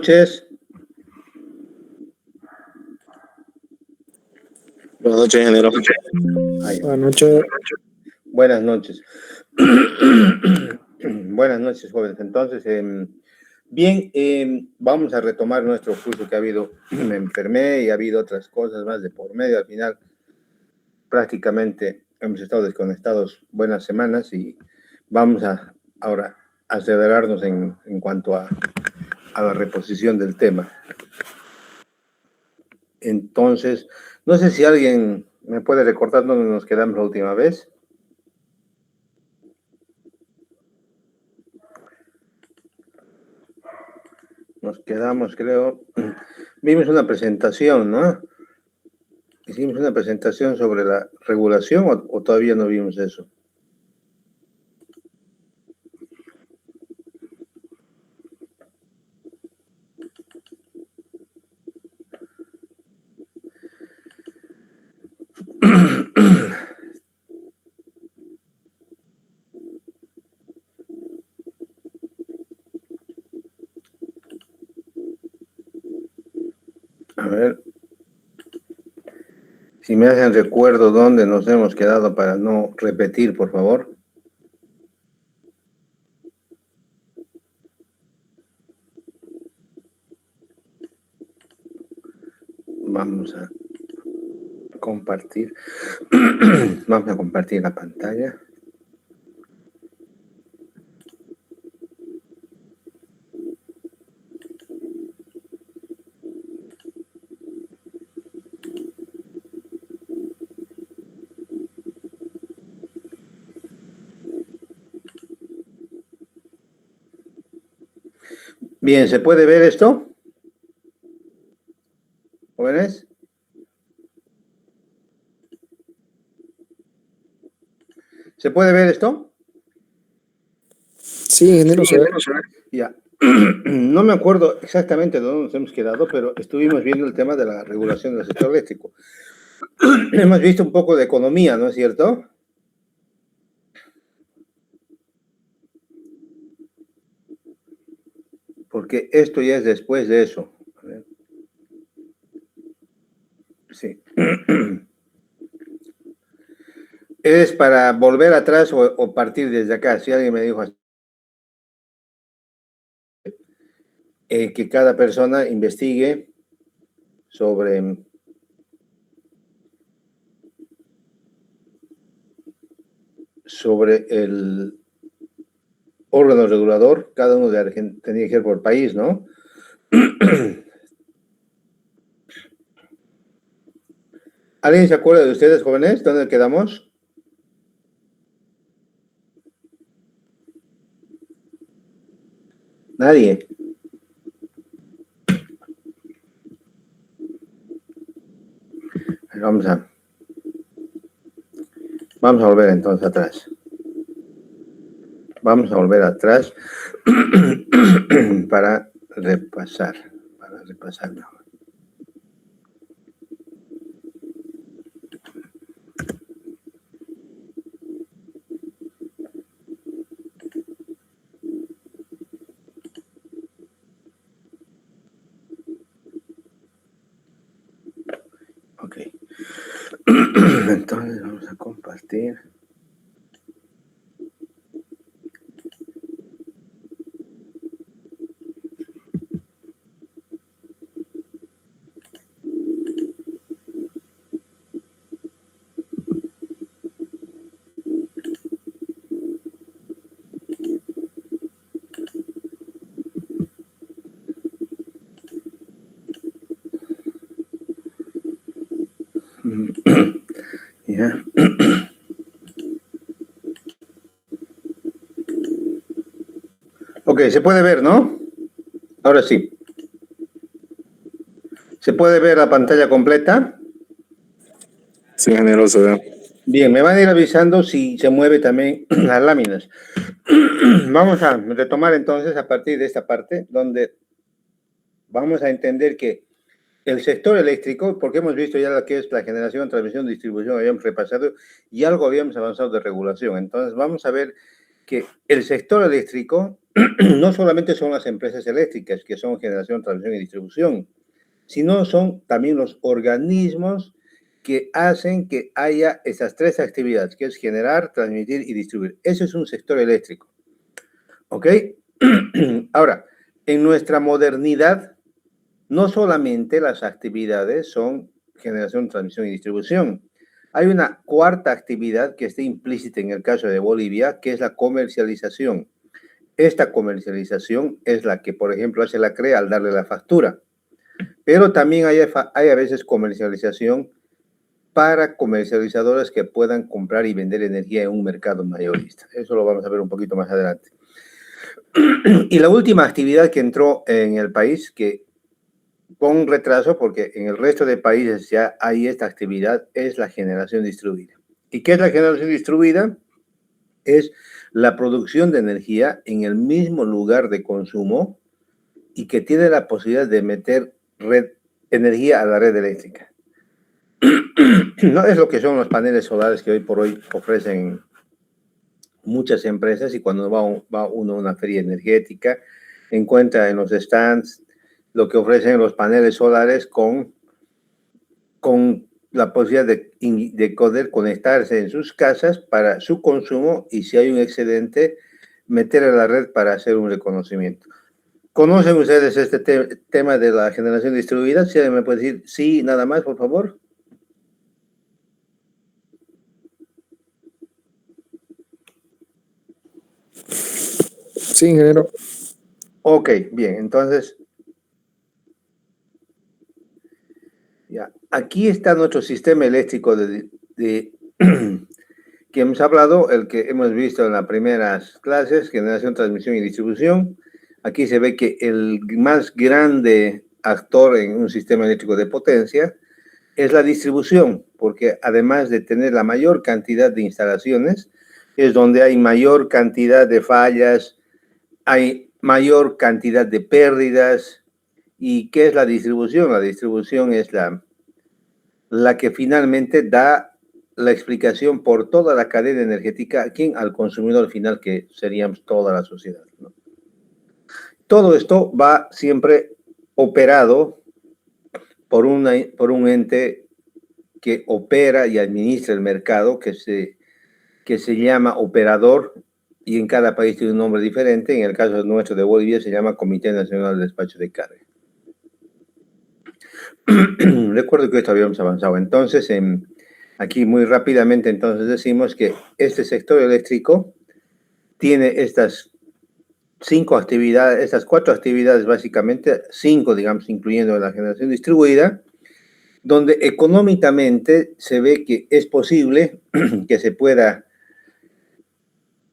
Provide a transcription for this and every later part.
noches. Buenas noches, ingeniero. Buenas noches. Buenas noches. Buenas noches, jóvenes. Entonces, bien, vamos a retomar nuestro curso que ha habido. Me enfermé y ha habido otras cosas más de por medio. Al final, prácticamente hemos estado desconectados buenas semanas y vamos a ahora acelerarnos en cuanto a la reposición del tema. Entonces, no sé si alguien me puede recordar dónde nos quedamos la última vez. Nos quedamos, creo, vimos una presentación, ¿no? Hicimos una presentación sobre la regulación o todavía no vimos eso. A ver, si me hacen recuerdo dónde nos hemos quedado para no repetir, por favor. Vamos a compartir. Vamos a compartir la pantalla. Bien, ¿se puede ver esto? ¿Jóvenes? ¿Se puede ver esto? Sí, ingeniero. Ya. No me acuerdo exactamente de dónde nos hemos quedado, pero estuvimos viendo el tema de la regulación del sector eléctrico. Hemos visto un poco de economía, ¿no es cierto? Porque esto ya es después de eso. A ver. Sí. ¿Es para volver atrás o partir desde acá? Si alguien me dijo que cada persona investigue sobre el órgano regulador, cada uno de Argentina tenía que ser por país, ¿no? ¿Alguien se acuerda de ustedes, jóvenes? ¿Dónde quedamos? Nadie. Vamos a volver entonces atrás. Vamos a volver atrás para repasar mejor. Ok. Entonces vamos a compartir. Ya. Ok, se puede ver, ¿no? Ahora sí. ¿Se puede ver la pantalla completa? Sí, ingeniero, se ve. Bien, me van a ir avisando si se mueve también las láminas. Vamos a retomar entonces a partir de esta parte donde vamos a entender que el sector eléctrico, porque hemos visto ya lo que es la generación, transmisión, distribución, habíamos repasado y algo habíamos avanzado de regulación. Entonces vamos a ver que el sector eléctrico no solamente son las empresas eléctricas, que son generación, transmisión y distribución, sino son también los organismos que hacen que haya esas tres actividades, que es generar, transmitir y distribuir. Eso es un sector eléctrico. ¿Ok? Ahora, en nuestra modernidad, no solamente las actividades son generación, transmisión y distribución. Hay una cuarta actividad que está implícita en el caso de Bolivia, que es la comercialización. Esta comercialización es la que, por ejemplo, hace la CRE al darle la factura. Pero también hay a veces comercialización para comercializadoras que puedan comprar y vender energía en un mercado mayorista. Eso lo vamos a ver un poquito más adelante. Y la última actividad que entró en el país, que con retraso, porque en el resto de países ya hay esta actividad, es la generación distribuida. ¿Y qué es la generación distribuida? Es la producción de energía en el mismo lugar de consumo y que tiene la posibilidad de meter energía a la red eléctrica. No es lo que son los paneles solares que hoy por hoy ofrecen muchas empresas, y cuando va uno a una feria energética, encuentra en los stands lo que ofrecen los paneles solares con la posibilidad de poder conectarse en sus casas para su consumo, y si hay un excedente, meter a la red para hacer un reconocimiento. ¿Conocen ustedes este tema de la generación distribuida? ¿Sí me puede decir sí, nada más, por favor? Sí, ingeniero. Ok, bien, entonces, ya, aquí está nuestro sistema eléctrico que hemos hablado, el que hemos visto en las primeras clases, generación, transmisión y distribución. Aquí se ve que el más grande actor en un sistema eléctrico de potencia es la distribución, porque además de tener la mayor cantidad de instalaciones, es donde hay mayor cantidad de fallas, hay mayor cantidad de pérdidas. ¿Y qué es la distribución? La distribución es la que finalmente da la explicación por toda la cadena energética, ¿a quién? Al consumidor final, que seríamos toda la sociedad, ¿no? Todo esto va siempre operado por un ente que opera y administra el mercado, que se llama operador, y en cada país tiene un nombre diferente. En el caso nuestro de Bolivia se llama Comité Nacional de Despacho de Carga. Recuerdo que esto habíamos avanzado. Entonces, aquí muy rápidamente entonces decimos que este sector eléctrico tiene estas cuatro actividades básicamente, 5 digamos, incluyendo la generación distribuida, donde económicamente se ve que es posible que se pueda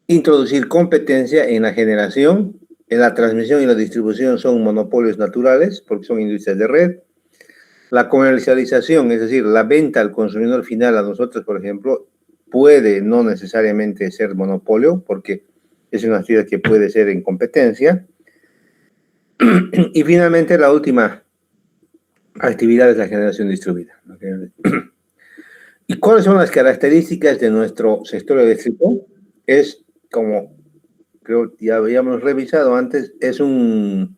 introducir competencia en la generación. En la transmisión y la distribución son monopolios naturales porque son industrias de red. La comercialización, es decir, la venta al consumidor final, a nosotros, por ejemplo, puede no necesariamente ser monopolio, porque es una actividad que puede ser en competencia. Y finalmente, la última actividad es la generación distribuida. ¿Y cuáles son las características de nuestro sector eléctrico? Es, como creo ya habíamos revisado antes, es un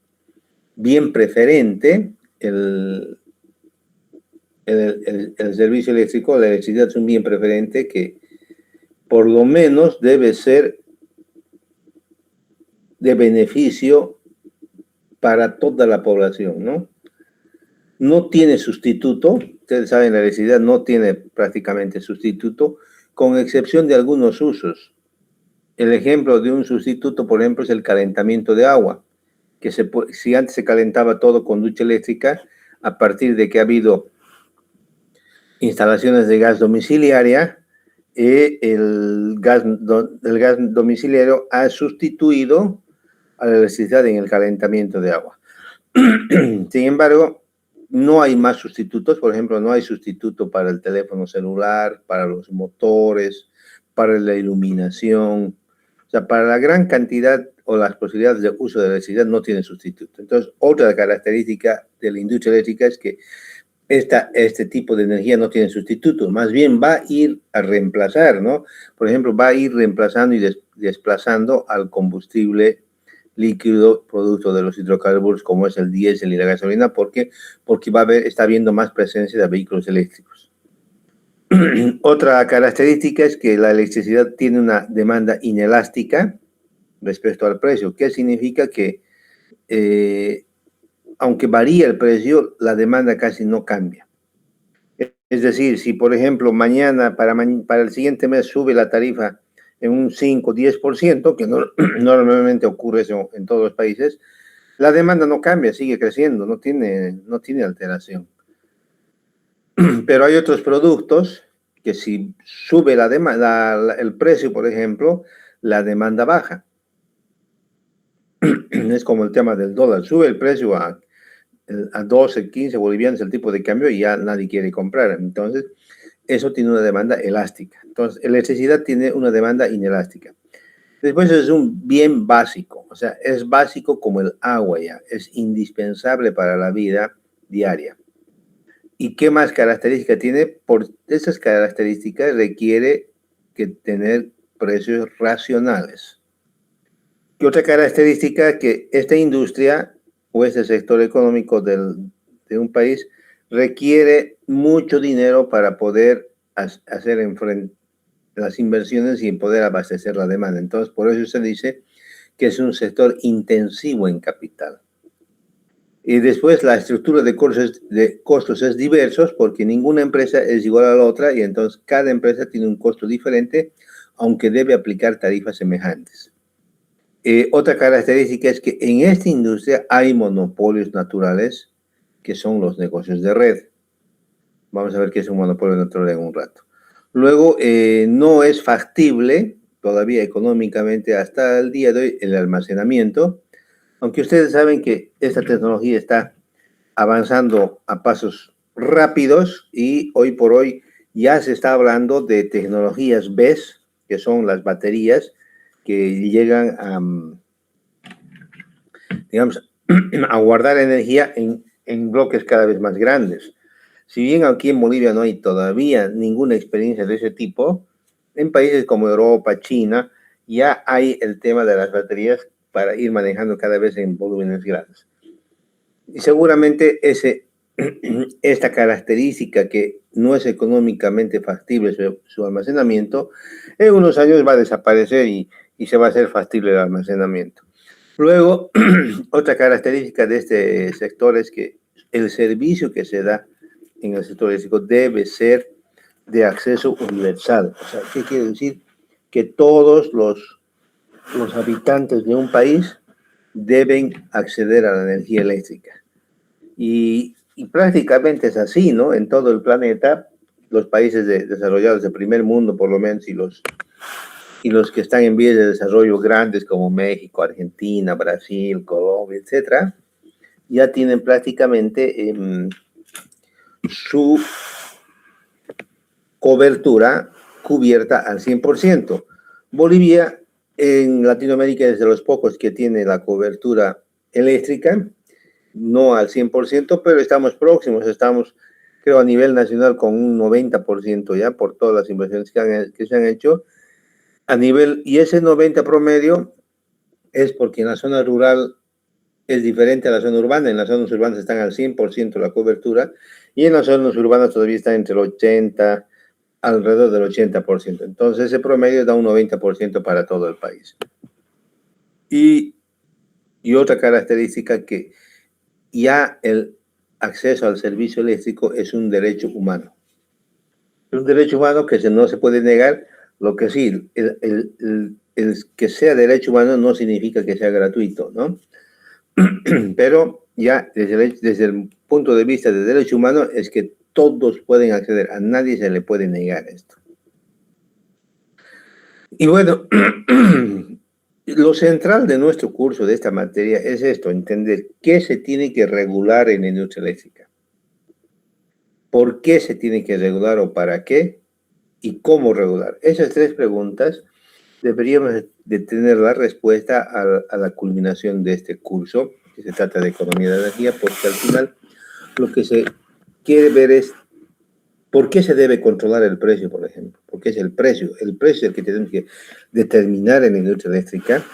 bien preferente. El servicio eléctrico, la electricidad es un bien preferente que por lo menos debe ser de beneficio para toda la población, ¿no? No tiene sustituto, ustedes saben, la electricidad no tiene prácticamente sustituto, con excepción de algunos usos. El ejemplo de un sustituto, por ejemplo, es el calentamiento de agua, que si antes se calentaba todo con ducha eléctrica, a partir de que ha habido instalaciones de gas domiciliaria, el gas domiciliario ha sustituido a la electricidad en el calentamiento de agua. Sin embargo, no hay más sustitutos. Por ejemplo, no hay sustituto para el teléfono celular, para los motores, para la iluminación. O sea, para la gran cantidad o las posibilidades de uso de la electricidad no tiene sustituto. Entonces, otra característica de la industria eléctrica es que este tipo de energía no tiene sustituto, más bien va a ir a reemplazar, ¿no? Por ejemplo, va a ir reemplazando y desplazando al combustible líquido producto de los hidrocarburos como es el diésel y la gasolina, porque está habiendo más presencia de vehículos eléctricos. Otra característica es que la electricidad tiene una demanda inelástica respecto al precio. ¿Qué significa? Que aunque varía el precio, la demanda casi no cambia. Es decir, si por ejemplo mañana para el siguiente mes sube la tarifa en un 5 o 10%, que normalmente ocurre eso en todos los países, la demanda no cambia, sigue creciendo, no tiene alteración. Pero hay otros productos que si sube el precio, por ejemplo, la demanda baja. Es como el tema del dólar, sube el precio a 12, 15 bolivianos el tipo de cambio y ya nadie quiere comprar. Entonces, eso tiene una demanda elástica. Entonces, la electricidad tiene una demanda inelástica. Después es un bien básico, o sea, es básico como el agua ya, es indispensable para la vida diaria. ¿Y qué más características tiene? Por esas características requiere que tener precios racionales. Y otra característica es que esta industria o este sector económico de un país requiere mucho dinero para poder hacer las inversiones y poder abastecer la demanda. Entonces, por eso se dice que es un sector intensivo en capital. Y después la estructura de costos es diversos porque ninguna empresa es igual a la otra y entonces cada empresa tiene un costo diferente, aunque debe aplicar tarifas semejantes. Otra característica es que en esta industria hay monopolios naturales que son los negocios de red. Vamos a ver qué es un monopolio natural en un rato. Luego, no es factible todavía económicamente hasta el día de hoy el almacenamiento, aunque ustedes saben que esta tecnología está avanzando a pasos rápidos y hoy por hoy ya se está hablando de tecnologías BESS, que son las baterías que llegan a, digamos, a guardar energía en bloques cada vez más grandes. Si bien aquí en Bolivia no hay todavía ninguna experiencia de ese tipo, en países como Europa, China, ya hay el tema de las baterías para ir manejando cada vez en volúmenes grandes. Y seguramente esta característica que no es económicamente factible su almacenamiento, en unos años va a desaparecer y se va a hacer factible el almacenamiento. Luego, otra característica de este sector es que el servicio que se da en el sector eléctrico debe ser de acceso universal. O sea, ¿qué quiere decir? Que todos los habitantes de un país deben acceder a la energía eléctrica. Y prácticamente es así, ¿no? En todo el planeta, los países desarrollados del primer mundo, por lo menos, y los que están en vías de desarrollo grandes como México, Argentina, Brasil, Colombia, etcétera, ya tienen prácticamente su cobertura cubierta al 100%. Bolivia en Latinoamérica es de los pocos que tiene la cobertura eléctrica, no al 100%, pero estamos próximos, estamos, creo, a nivel nacional con un 90% ya por todas las inversiones que se han hecho. Y ese 90 promedio es porque en la zona rural es diferente a la zona urbana. En las zonas urbanas están al 100% la cobertura y en las zonas urbanas todavía está entre el 80, alrededor del 80%. Entonces ese promedio da un 90% para todo el país. Y otra característica que ya el acceso al servicio eléctrico es un derecho humano. Es un derecho humano que no se puede negar. Lo que sí, el que sea derecho humano no significa que sea gratuito, ¿no? Pero ya desde el punto de vista del derecho humano es que todos pueden acceder, a nadie se le puede negar esto. Y bueno, lo central de nuestro curso de esta materia es esto, entender qué se tiene que regular en la industria eléctrica, por qué se tiene que regular o para qué, y cómo regular. Esas tres preguntas deberíamos de tener la respuesta a la culminación de este curso, que se trata de economía de energía, porque al final lo que se quiere ver es por qué se debe controlar el precio, por ejemplo. Porque es el precio el que tenemos que determinar en la industria eléctrica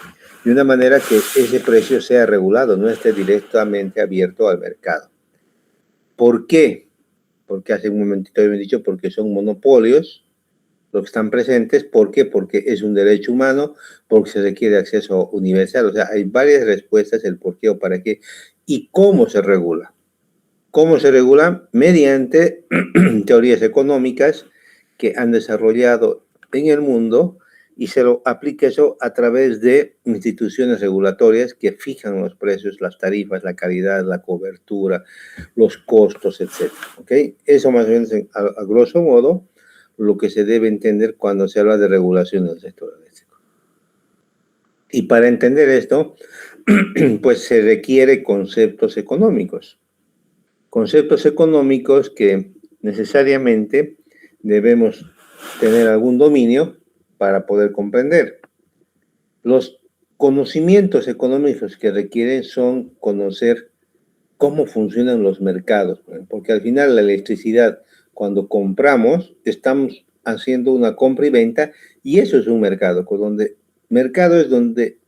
de una manera que ese precio sea regulado, no esté directamente abierto al mercado. ¿Por qué? Porque hace un momentito había dicho, porque son monopolios los que están presentes. ¿Por qué? Porque es un derecho humano, porque se requiere acceso universal. O sea, hay varias respuestas, el por qué o para qué. ¿Y cómo se regula? ¿Cómo se regula? Mediante teorías económicas que han desarrollado en el mundo y se lo aplica eso a través de instituciones regulatorias que fijan los precios, las tarifas, la calidad, la cobertura, los costos, etc. ¿Okay? Eso más o menos a grosso modo lo que se debe entender cuando se habla de regulación del sector eléctrico. Y para entender esto, pues se requiere conceptos económicos. Conceptos económicos que necesariamente debemos tener algún dominio para poder comprender. Los conocimientos económicos que requieren son conocer cómo funcionan los mercados, porque al final la electricidad, cuando compramos, estamos haciendo una compra y venta, y eso es un mercado, mercado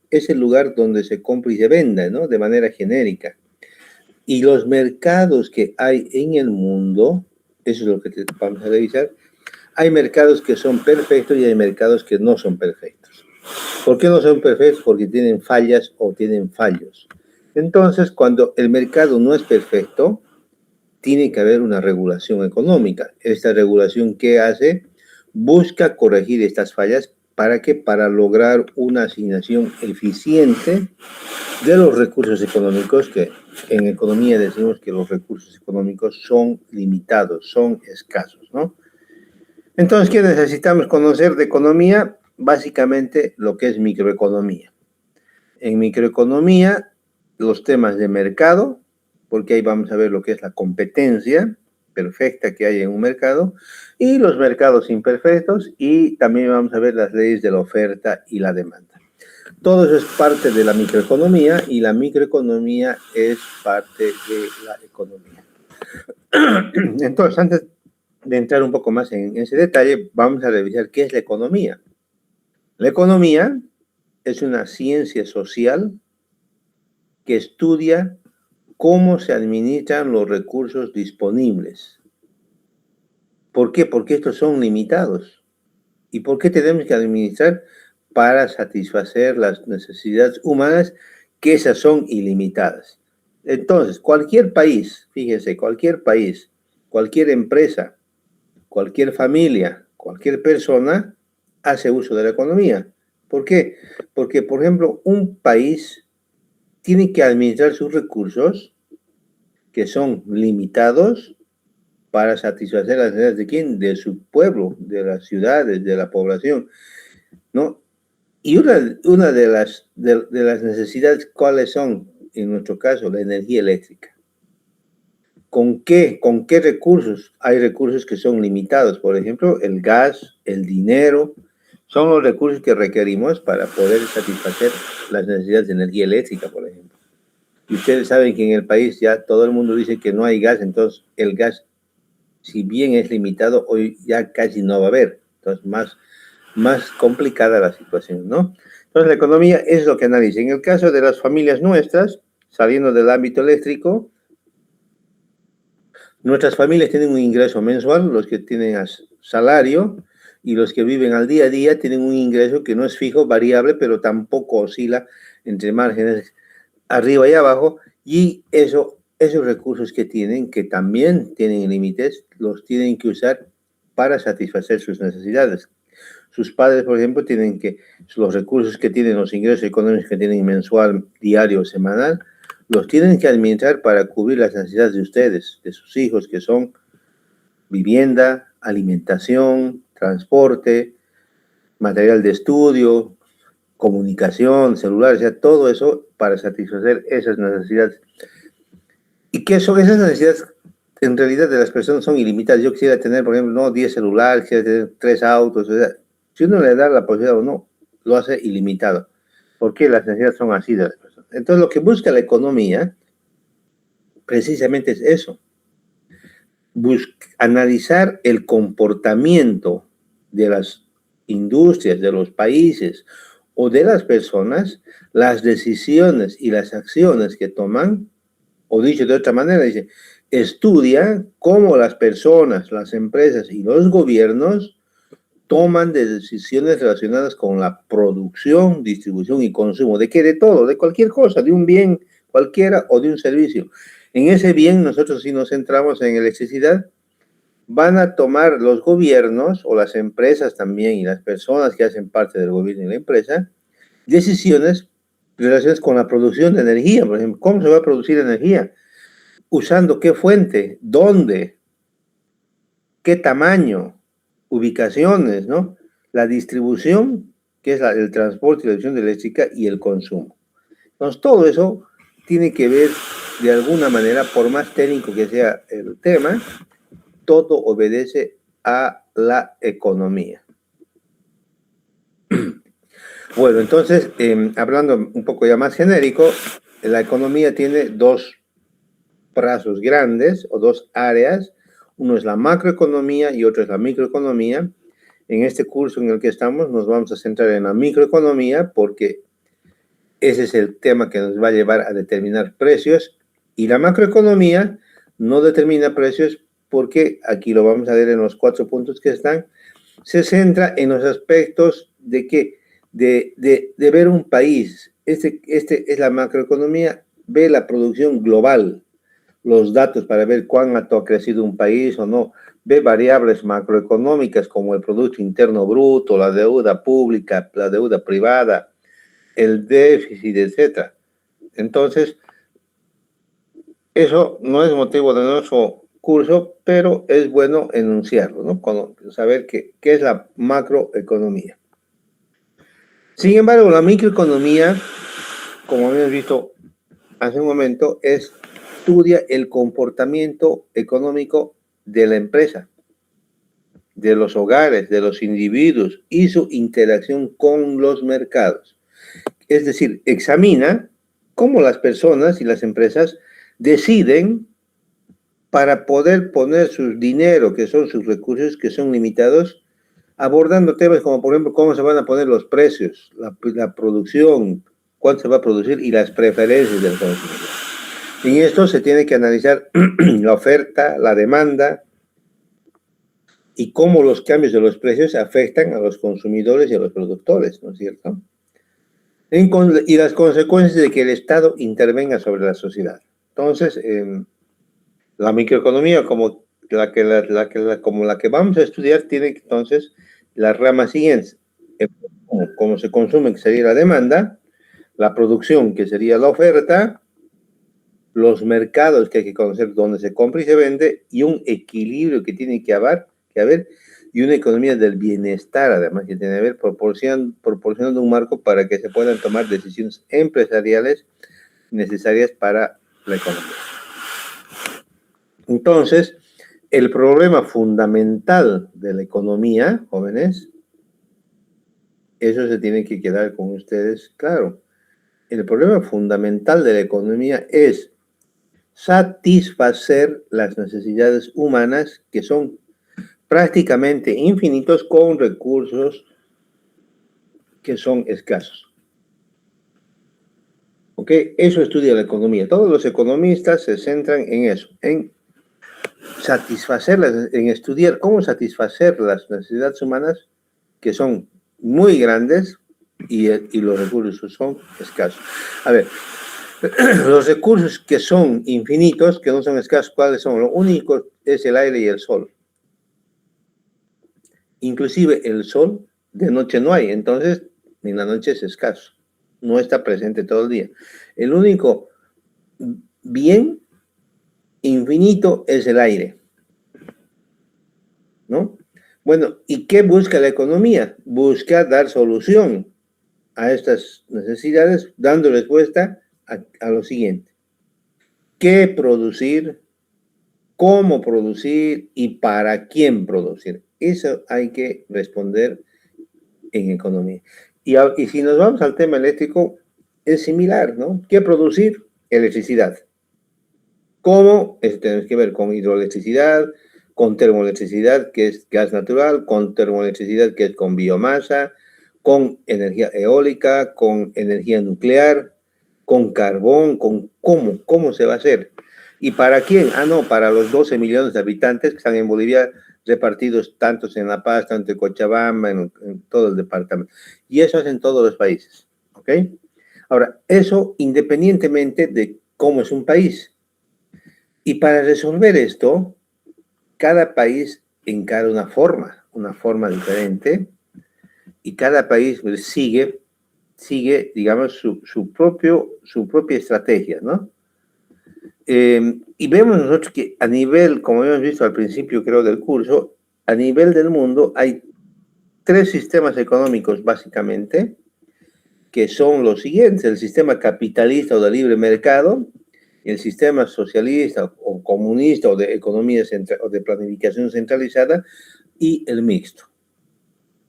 es el lugar donde se compra y se vende, ¿no? De manera genérica. Y los mercados que hay en el mundo, eso es lo que vamos a revisar, hay mercados que son perfectos y hay mercados que no son perfectos. ¿Por qué no son perfectos? Porque tienen fallas o tienen fallos. Entonces, cuando el mercado no es perfecto, tiene que haber una regulación económica. Esta regulación, ¿qué hace? Busca corregir estas fallas. ¿Para qué? Para lograr una asignación eficiente de los recursos económicos, que en economía decimos que los recursos económicos son limitados, son escasos, ¿no? Entonces, ¿qué necesitamos conocer de economía? Básicamente lo que es microeconomía. En microeconomía, los temas de mercado, porque ahí vamos a ver lo que es la competencia perfecta que hay en un mercado, y los mercados imperfectos, y también vamos a ver las leyes de la oferta y la demanda. Todo eso es parte de la microeconomía y la microeconomía es parte de la economía. Entonces, antes de entrar un poco más en ese detalle, vamos a revisar qué es la economía. La economía es una ciencia social que estudia cómo se administran los recursos disponibles. ¿Por qué? Porque estos son limitados. ¿Y por qué tenemos que administrar? Para satisfacer las necesidades humanas, que esas son ilimitadas. Entonces, cualquier país, fíjense, cualquier país, cualquier empresa, cualquier familia, cualquier persona hace uso de la economía. ¿Por qué? Porque, por ejemplo, un país tiene que administrar sus recursos, que son limitados, para satisfacer las necesidades de quién, de su pueblo, de las ciudades, de la población, ¿no? Y una de las necesidades, ¿cuáles son? En nuestro caso, la energía eléctrica. ¿Con qué recursos? Hay recursos que son limitados, por ejemplo, el gas, el dinero, son los recursos que requerimos para poder satisfacer las necesidades de energía eléctrica, por ejemplo. Y ustedes saben que en el país ya todo el mundo dice que no hay gas, entonces el gas, si bien es limitado, hoy ya casi no va a haber. Entonces, más complicada la situación, ¿no? Entonces, la economía es lo que analiza. En el caso de las familias nuestras, saliendo del ámbito eléctrico, nuestras familias tienen un ingreso mensual, los que tienen salario, y los que viven al día a día tienen un ingreso que no es fijo, variable, pero tampoco oscila entre márgenes arriba y abajo, y esos recursos que tienen, que también tienen límites, los tienen que usar para satisfacer sus necesidades. Sus padres, por ejemplo, tienen que, los recursos que tienen, los ingresos económicos que tienen mensual, diario o semanal, los tienen que administrar para cubrir las necesidades de ustedes, de sus hijos, que son vivienda, alimentación, transporte, material de estudio, comunicación, celular, o sea, todo eso para satisfacer esas necesidades. ¿Y qué son esas necesidades? En realidad de las personas son ilimitadas. Yo quisiera tener, por ejemplo, no 10 celulares, quisiera tener 3 autos, o sea, si uno le da la posibilidad o no, lo hace ilimitado. Porque las necesidades son así de las personas. Entonces, lo que busca la economía precisamente es eso. analizar el comportamiento de las industrias, de los países o de las personas, las decisiones y las acciones que toman, o dicho de otra manera, dice, estudia cómo las personas, las empresas y los gobiernos toman decisiones relacionadas con la producción, distribución y consumo. ¿De qué? De todo, de cualquier cosa, de un bien cualquiera o de un servicio. En ese bien, nosotros si nos centramos en electricidad, van a tomar los gobiernos o las empresas también y las personas que hacen parte del gobierno y la empresa, decisiones relacionadas con la producción de energía. Por ejemplo, ¿cómo se va a producir energía? ¿Usando qué fuente? ¿Dónde? ¿Qué tamaño? Ubicaciones, ¿no? La distribución, que es el transporte y la distribución de eléctrica, y el consumo. Entonces, todo eso tiene que ver, de alguna manera, por más técnico que sea el tema, todo obedece a la economía. Bueno, entonces, hablando un poco ya más genérico, la economía tiene dos brazos grandes o dos áreas. Uno es la macroeconomía y otro es la microeconomía. En este curso en el que estamos nos vamos a centrar en la microeconomía porque ese es el tema que nos va a llevar a determinar precios, y la macroeconomía no determina precios porque, aquí lo vamos a ver en los 4 puntos que están, se centra en los aspectos de que de ver un país. Este es la macroeconomía, ve la producción global, los datos para ver cuán alto ha crecido un país o no, ve variables macroeconómicas como el Producto Interno Bruto, la deuda pública, la deuda privada, el déficit, etc. Entonces, eso no es motivo de nuestro curso, pero es bueno enunciarlo, ¿no? Saber qué es la macroeconomía. Sin embargo, la microeconomía, como hemos visto hace un momento, estudia el comportamiento económico de la empresa, de los hogares, de los individuos y su interacción con los mercados. Es decir, examina cómo las personas y las empresas deciden para poder poner su dinero, que son sus recursos, que son limitados, abordando temas como, por ejemplo, cómo se van a poner los precios, la producción, cuánto se va a producir y las preferencias del consumidor. En esto se tiene que analizar la oferta, la demanda y cómo los cambios de los precios afectan a los consumidores y a los productores, ¿no es cierto? Y las consecuencias de que el Estado intervenga sobre la sociedad. Entonces, la microeconomía, como la que vamos a estudiar, tiene entonces las ramas siguientes: cómo se consume, que sería la demanda; la producción, que sería la oferta; los mercados, que hay que conocer dónde se compra y se vende; y un equilibrio que tiene que haber, y una economía del bienestar, además, que tiene que ver proporcionando un marco para que se puedan tomar decisiones empresariales necesarias para la economía. Entonces, el problema fundamental de la economía, jóvenes, eso se tiene que quedar con ustedes claro. El problema fundamental de la economía es satisfacer las necesidades humanas, que son prácticamente infinitos, con recursos que son escasos. ¿Ok? Eso estudia la economía. Todos los economistas se centran en eso, en estudiar cómo satisfacer las necesidades humanas, que son muy grandes y los recursos son escasos. A ver, los recursos que son infinitos, que no son escasos, ¿cuáles son? Lo único es el aire y el sol. Inclusive el sol de noche no hay, entonces en la noche es escaso, no está presente todo el día. El único bien infinito es el aire, ¿no? Bueno, ¿y qué busca la economía? Busca dar solución a estas necesidades, dando respuesta a lo siguiente: ¿qué producir? ¿Cómo producir? ¿Y para quién producir? Eso hay que responder en economía. Y si nos vamos al tema eléctrico, es similar, ¿no? ¿Qué producir? Electricidad. ¿Cómo? Eso tenemos que ver con hidroelectricidad, con termoelectricidad, que es gas natural, con termoelectricidad, que es con biomasa, con energía eólica, con energía nuclear, con carbón, con cómo se va a hacer. ¿Y para quién? Ah, no, para los 12 millones de habitantes que están en Bolivia, repartidos tantos en La Paz, tanto en Cochabamba, en todo el departamento. Y eso es en todos los países, ¿ok? Ahora, eso independientemente de cómo es un país. Y para resolver esto, cada país encara una forma diferente, y cada país sigue digamos, su propia estrategia, ¿no? Y vemos nosotros que a nivel, como hemos visto al principio, creo, del curso, a nivel del mundo hay 3 sistemas económicos, básicamente, que son los siguientes: el sistema capitalista o de libre mercado, el sistema socialista o comunista o de economía o de planificación centralizada, y el mixto.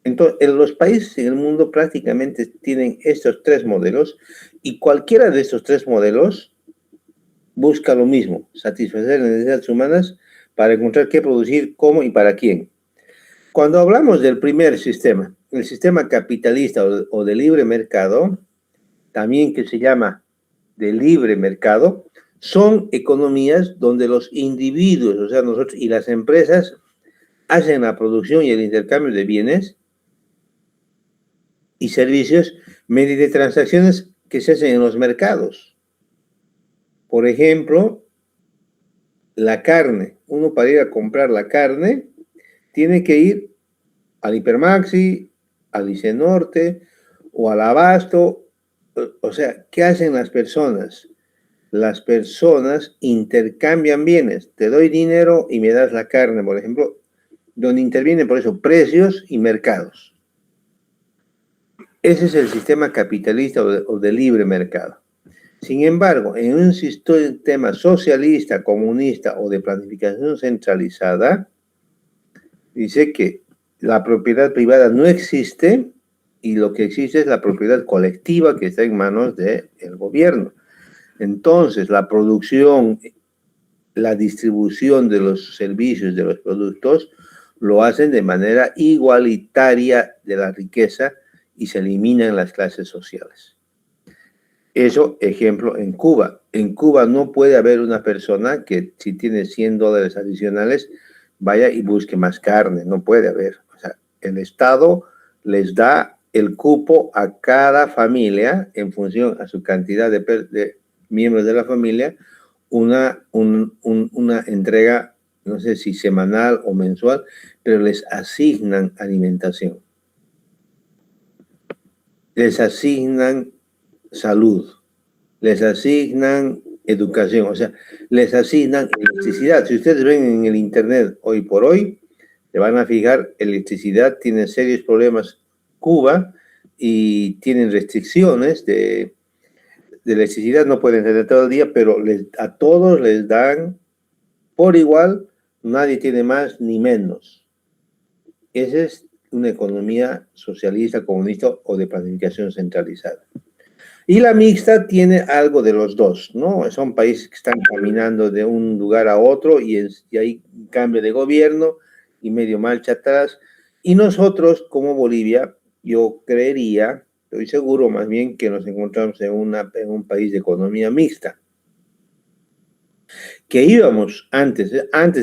Entonces, en los países en el mundo prácticamente tienen estos 3 modelos, y cualquiera de estos 3 modelos busca lo mismo: satisfacer las necesidades humanas para encontrar qué producir, cómo y para quién. Cuando hablamos del primer sistema, el sistema capitalista o de libre mercado, también que se llama de libre mercado, son economías donde los individuos, o sea, nosotros y las empresas, hacen la producción y el intercambio de bienes y servicios mediante transacciones que se hacen en los mercados. Por ejemplo, la carne. Uno, para ir a comprar la carne, tiene que ir al Hipermaxi, al Icenorte o al Abasto. O sea, ¿qué hacen las personas? Las personas intercambian bienes. Te doy dinero y me das la carne, por ejemplo, donde intervienen por eso precios y mercados. Ese es el sistema capitalista o de libre mercado. Sin embargo, en un sistema socialista, comunista o de planificación centralizada, dice que la propiedad privada no existe y lo que existe es la propiedad colectiva que está en manos del gobierno. Entonces, la producción, la distribución de los servicios, de los productos, lo hacen de manera igualitaria de la riqueza y se eliminan las clases sociales. Eso, ejemplo, en Cuba. En Cuba no puede haber una persona que, si tiene $100 adicionales, vaya y busque más carne. No puede haber. O sea, el Estado les da el cupo a cada familia en función a su cantidad de miembros de la familia, una entrega, no sé si semanal o mensual, pero les asignan alimentación. Les asignan salud, les asignan educación, o sea, les asignan electricidad. Si ustedes ven en el internet hoy por hoy, se van a fijar, electricidad tiene serios problemas Cuba y tienen restricciones de electricidad, no pueden tener todo el día, pero a todos les dan por igual, nadie tiene más ni menos. Esa es una economía socialista, comunista o de planificación centralizada. Y la mixta tiene algo de los dos, ¿no? Son países que están caminando de un lugar a otro y hay cambio de gobierno y medio marcha atrás. Y nosotros, como Bolivia, yo creería, estoy seguro más bien, que nos encontramos en un país de economía mixta. Que íbamos antes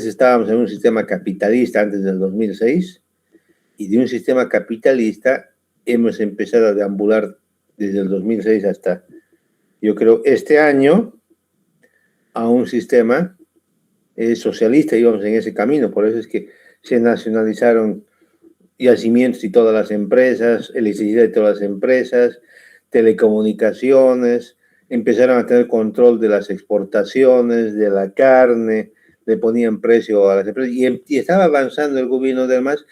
estábamos en un sistema capitalista antes del 2006, y de un sistema capitalista hemos empezado a deambular desde el 2006 hasta, yo creo, este año, a un sistema socialista. Íbamos en ese camino. Por eso es que se nacionalizaron yacimientos y todas las empresas, electricidad y todas las empresas, telecomunicaciones, empezaron a tener control de las exportaciones, de la carne, le ponían precio a las empresas, y estaba avanzando el gobierno además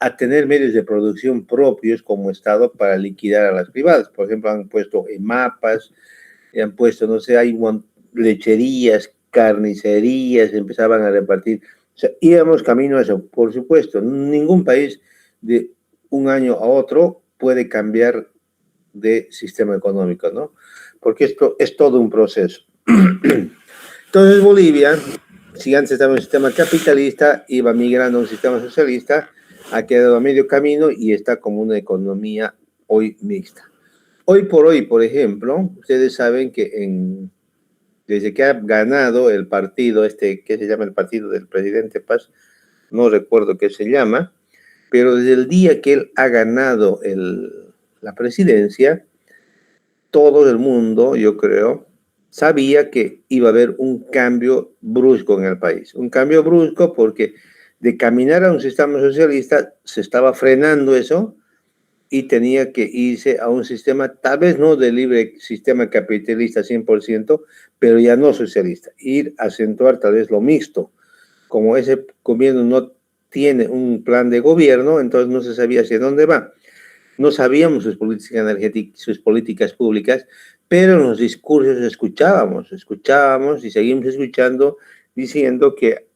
a tener medios de producción propios como Estado para liquidar a las privadas. Por ejemplo, han puesto EMAPAs, han puesto, no sé, hay lecherías, carnicerías, empezaban a repartir. O sea, íbamos camino a eso. Por supuesto, ningún país de un año a otro puede cambiar de sistema económico, ¿no? Porque esto es todo un proceso. Entonces Bolivia, si antes estaba en un sistema capitalista, iba migrando a un sistema socialista, ha quedado a medio camino y está como una economía hoy mixta. Hoy por hoy, por ejemplo, ustedes saben que desde que ha ganado el partido, ¿qué se llama el partido del presidente Paz? No recuerdo qué se llama, pero desde el día que él ha ganado la presidencia, todo el mundo, yo creo, sabía que iba a haber un cambio brusco en el país. Un cambio brusco porque de caminar a un sistema socialista se estaba frenando eso y tenía que irse a un sistema, tal vez no de libre sistema capitalista 100%, pero ya no socialista. Ir a acentuar tal vez lo mixto. Como ese gobierno no tiene un plan de gobierno, entonces no se sabía hacia dónde va. No sabíamos sus políticas energéticas, sus políticas públicas, pero en los discursos escuchábamos y seguimos escuchando diciendo que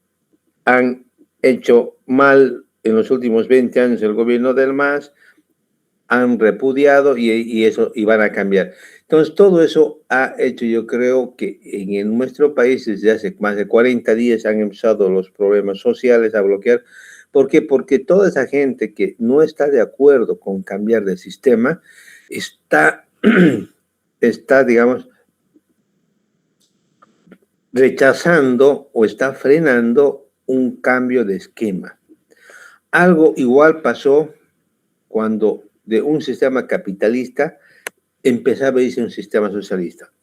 han hecho mal en los últimos 20 años el gobierno del MAS, han repudiado y van a cambiar. Entonces, todo eso ha hecho, yo creo, que en nuestro país desde hace más de 40 días han empezado los problemas sociales a bloquear. ¿Por qué? Porque toda esa gente que no está de acuerdo con cambiar de sistema está, digamos, rechazando o está frenando un cambio de esquema. Algo igual pasó cuando de un sistema capitalista empezaba a irse un sistema socialista.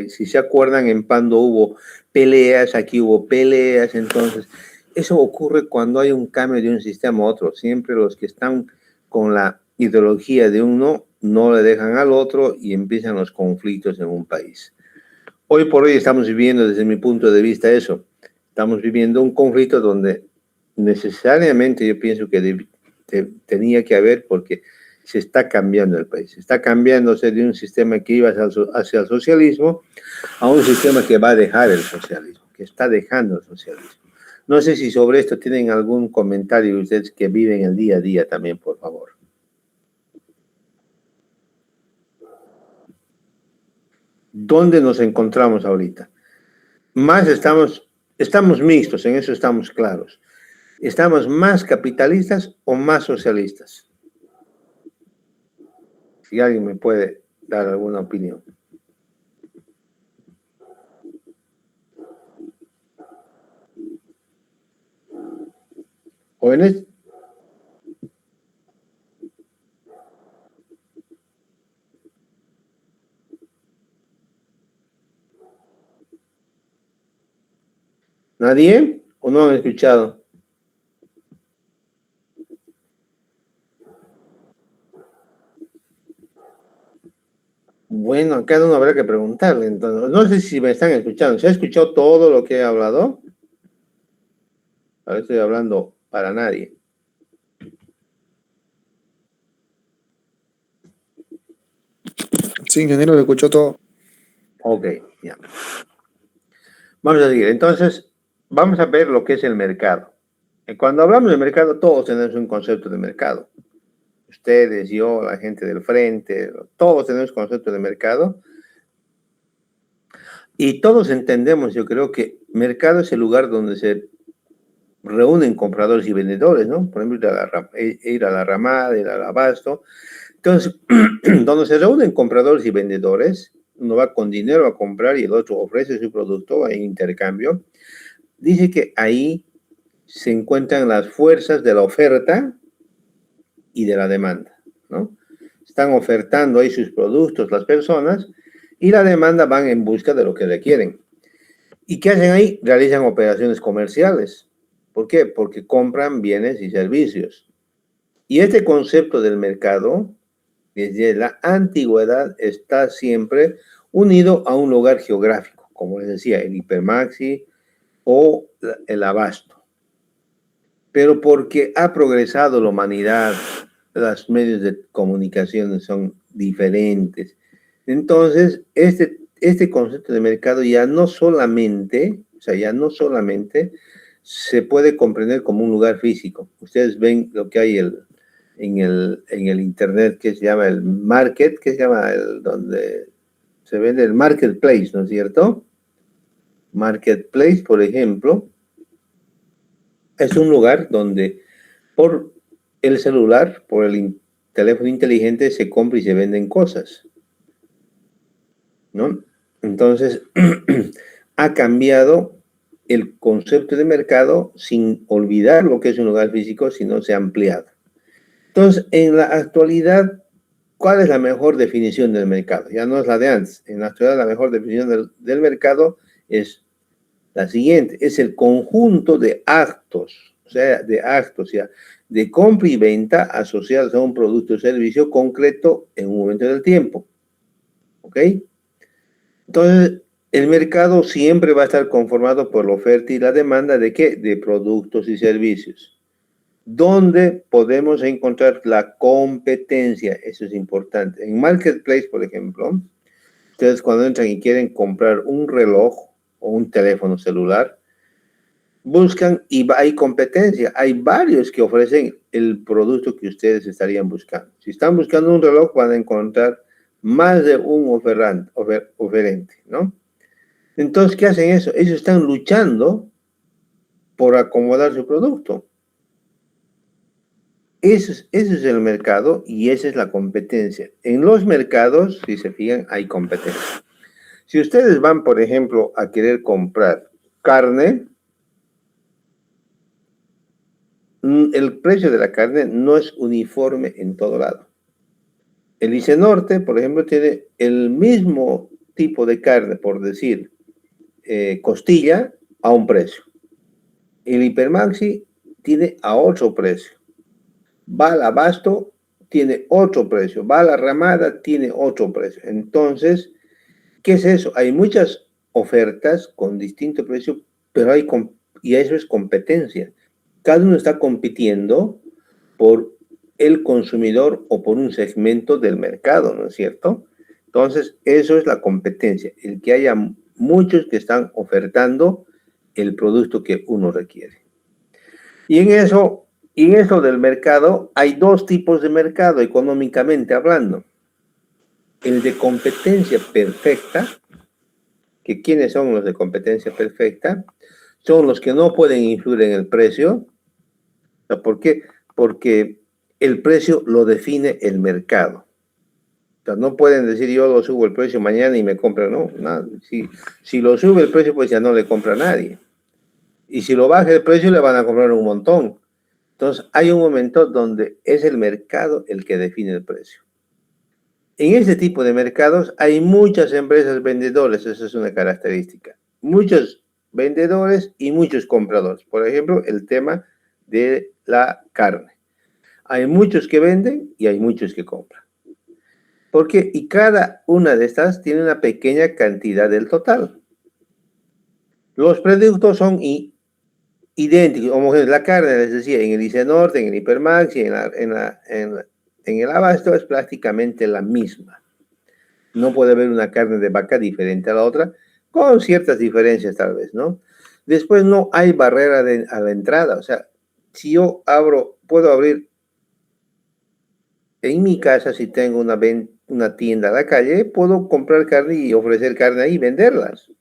Si se acuerdan, en Pando hubo peleas, aquí hubo peleas, entonces eso ocurre cuando hay un cambio de un sistema a otro. Siempre los que están con la ideología de uno no le dejan al otro y empiezan los conflictos en un país. Hoy por hoy estamos viviendo, desde mi punto de vista, eso. Estamos viviendo un conflicto donde necesariamente yo pienso que tenía que haber, porque se está cambiando el país. Está cambiándose de un sistema que iba hacia el socialismo a un sistema que va a dejar el socialismo, que está dejando el socialismo. No sé si sobre esto tienen algún comentario ustedes que viven el día a día también, por favor. ¿Dónde nos encontramos ahorita? Más estamos mixtos, en eso estamos claros. ¿Estamos más capitalistas o más socialistas? Si alguien me puede dar alguna opinión. ¿Jóvenes? ¿Nadie? ¿O no han escuchado? Bueno, a cada uno habrá que preguntarle. Entonces, no sé si me están escuchando. ¿Se ha escuchado todo lo que he hablado? Ahora estoy hablando para nadie. Sí, ingeniero, le escuchó todo. Ok, ya. Vamos a seguir. Entonces, vamos a ver lo que es el mercado. Y cuando hablamos de mercado, todos tenemos un concepto de mercado. Ustedes, yo, la gente del frente, todos tenemos concepto de mercado. Y todos entendemos, yo creo que mercado es el lugar donde se reúnen compradores y vendedores, ¿no? Por ejemplo, ir a la ramada, ir al abasto. Entonces, donde se reúnen compradores y vendedores, uno va con dinero a comprar y el otro ofrece su producto en intercambio. Dice que ahí se encuentran las fuerzas de la oferta y de la demanda, ¿no? Están ofertando ahí sus productos las personas y la demanda van en busca de lo que requieren. ¿Y qué hacen ahí? Realizan operaciones comerciales. ¿Por qué? Porque compran bienes y servicios. Y este concepto del mercado, desde la antigüedad, está siempre unido a un lugar geográfico, como les decía, el hipermaxi o el abasto. Pero porque ha progresado la humanidad, los medios de comunicación son diferentes. Entonces, este concepto de mercado ya no solamente se puede comprender como un lugar físico. Ustedes ven lo que hay en el internet, que se llama el market, que se llama donde se vende el marketplace, ¿no es cierto? Marketplace, por ejemplo, es un lugar donde por el celular, por el teléfono inteligente, se compra y se venden cosas, ¿no? Entonces, ha cambiado el concepto de mercado sin olvidar lo que es un lugar físico, sino se ha ampliado. Entonces, en la actualidad, ¿cuál es la mejor definición del mercado? Ya no es la de antes. En la actualidad, la mejor definición del mercado es la siguiente: es el conjunto de actos, o sea, de compra y venta asociados a un producto o servicio concreto en un momento del tiempo. ¿Ok? Entonces, el mercado siempre va a estar conformado por la oferta y la demanda ¿de qué? De productos y servicios. ¿Dónde podemos encontrar la competencia? Eso es importante. En Marketplace, por ejemplo, ustedes cuando entran y quieren comprar un reloj o un teléfono celular, buscan y hay competencia. Hay varios que ofrecen el producto que ustedes estarían buscando. Si están buscando un reloj, van a encontrar más de un oferente, ¿no? Entonces, ¿qué hacen eso? Ellos están luchando por acomodar su producto. Ese es el mercado y esa es la competencia. En los mercados, si se fijan, hay competencia. Si ustedes van, por ejemplo, a querer comprar carne, el precio de la carne no es uniforme en todo lado. El ICE Norte, por ejemplo, tiene el mismo tipo de carne, por decir, costilla, a un precio. El Hipermaxi tiene a otro precio. Va al abasto, tiene otro precio. Va a la ramada, tiene otro precio. Entonces, ¿qué es eso? Hay muchas ofertas con distinto precio, pero y eso es competencia. Cada uno está compitiendo por el consumidor o por un segmento del mercado, ¿no es cierto? Entonces, eso es la competencia, el que haya muchos que están ofertando el producto que uno requiere. Y en eso del mercado, hay dos tipos de mercado económicamente hablando. El de competencia perfecta, que ¿quiénes son los de competencia perfecta? Son los que no pueden influir en el precio. ¿Por qué? Porque el precio lo define el mercado. O sea, no pueden decir yo lo subo el precio mañana y me compran, no. Si lo sube el precio, pues ya no le compra a nadie. Y si lo baja el precio, le van a comprar un montón. Entonces, hay un momento donde es el mercado el que define el precio. En este tipo de mercados hay muchas empresas vendedoras, esa es una característica. Muchos vendedores y muchos compradores. Por ejemplo, el tema de la carne. Hay muchos que venden y hay muchos que compran. Porque, y cada una de estas tiene una pequeña cantidad del total. Los productos son idénticos, homogéneos. La carne, les decía, en el ICE Norte, en el Hipermax y en el abasto es prácticamente la misma. No puede haber una carne de vaca diferente a la otra, con ciertas diferencias tal vez, ¿no? Después no hay barrera a la entrada. O sea, si yo puedo abrir en mi casa, si tengo una tienda a la calle, puedo comprar carne y ofrecer carne ahí y venderlas.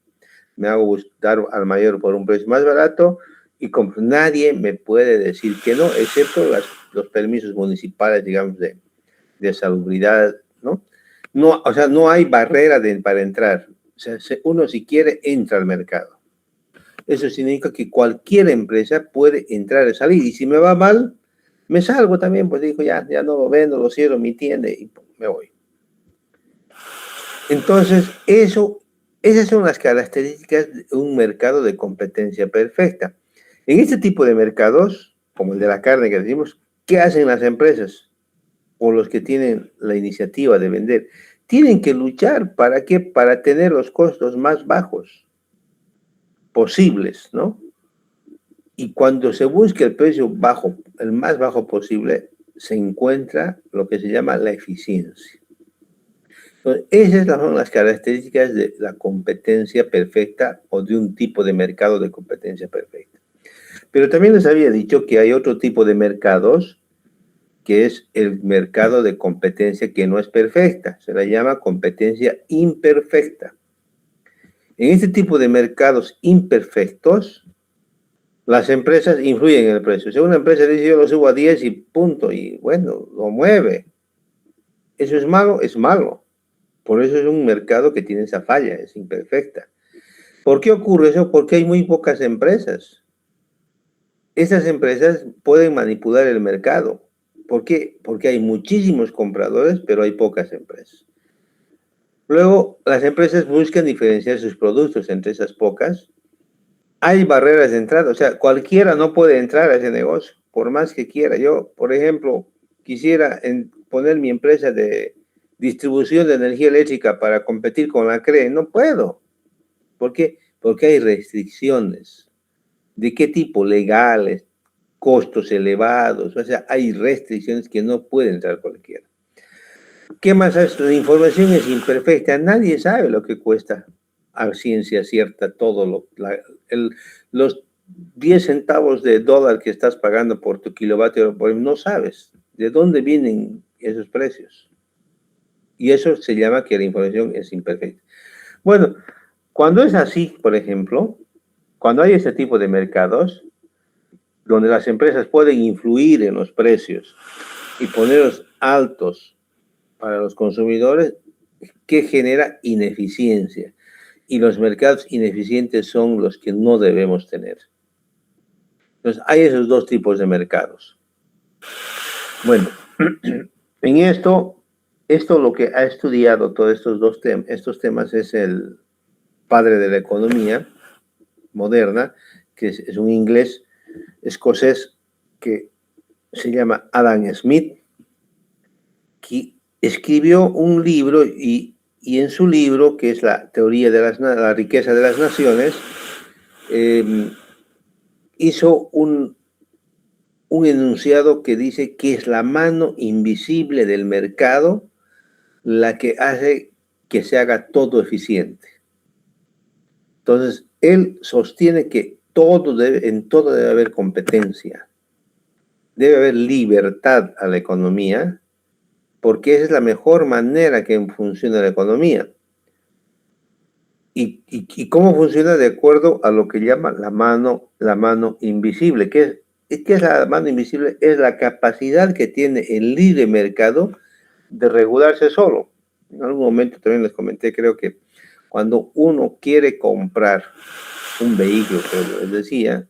Me hago dar al mayor por un precio más barato y nadie me puede decir que no, excepto los permisos municipales, digamos, de salubridad, ¿no? No, o sea, no hay barrera para entrar. O sea, uno si quiere entra al mercado. Eso significa que cualquier empresa puede entrar y salir. Y si me va mal, me salgo también, pues digo, ya no lo vendo, lo cierro mi tienda y me voy. Entonces, esas son las características de un mercado de competencia perfecta. En este tipo de mercados, como el de la carne que decimos, ¿qué hacen las empresas o los que tienen la iniciativa de vender? Tienen que luchar, ¿para qué? Para tener los costos más bajos posibles, ¿no? Y cuando se busca el precio bajo, el más bajo posible, se encuentra lo que se llama la eficiencia. Entonces, esas son las características de la competencia perfecta o de un tipo de mercado de competencia perfecta. Pero también les había dicho que hay otro tipo de mercados, que es el mercado de competencia que no es perfecta. Se la llama competencia imperfecta. En este tipo de mercados imperfectos, las empresas influyen en el precio. Si una empresa dice yo lo subo a 10 y punto, y bueno, lo mueve. ¿Eso es malo? Es malo. Por eso es un mercado que tiene esa falla, es imperfecta. ¿Por qué ocurre eso? Porque hay muy pocas empresas. Estas empresas pueden manipular el mercado. ¿Por qué? Porque hay muchísimos compradores, pero hay pocas empresas. Luego, las empresas buscan diferenciar sus productos entre esas pocas. Hay barreras de entrada, o sea, cualquiera no puede entrar a ese negocio, por más que quiera. Yo, por ejemplo, quisiera poner mi empresa de distribución de energía eléctrica para competir con la CRE, no puedo. ¿Por qué? Porque hay restricciones. ¿De qué tipo? Legales, costos elevados, o sea, hay restricciones que no puede entrar cualquiera. ¿Qué más es? La información es imperfecta, nadie sabe lo que cuesta a ciencia cierta todo los 10 centavos de dólar que estás pagando por tu kilovatio, no sabes de dónde vienen esos precios. Y eso se llama que la información es imperfecta. Bueno, cuando es así, por ejemplo, cuando hay este tipo de mercados, donde las empresas pueden influir en los precios y ponerlos altos para los consumidores, que genera ineficiencia. Y los mercados ineficientes son los que no debemos tener. Entonces, hay esos dos tipos de mercados. Bueno, en esto lo que ha estudiado todos estos temas es el padre de la economía moderna, que es un inglés escocés que se llama Adam Smith, que escribió un libro y en su libro, que es la teoría de la riqueza de las naciones, hizo un enunciado que dice que es la mano invisible del mercado la que hace que se haga todo eficiente. Entonces, él sostiene que en todo debe haber competencia, debe haber libertad a la economía, porque esa es la mejor manera que funciona la economía. ¿Y cómo funciona? De acuerdo a lo que llama la mano invisible. ¿Qué es la mano invisible? Es la capacidad que tiene el libre mercado de regularse solo. En algún momento también les comenté, creo que cuando uno quiere comprar un vehículo, como les decía,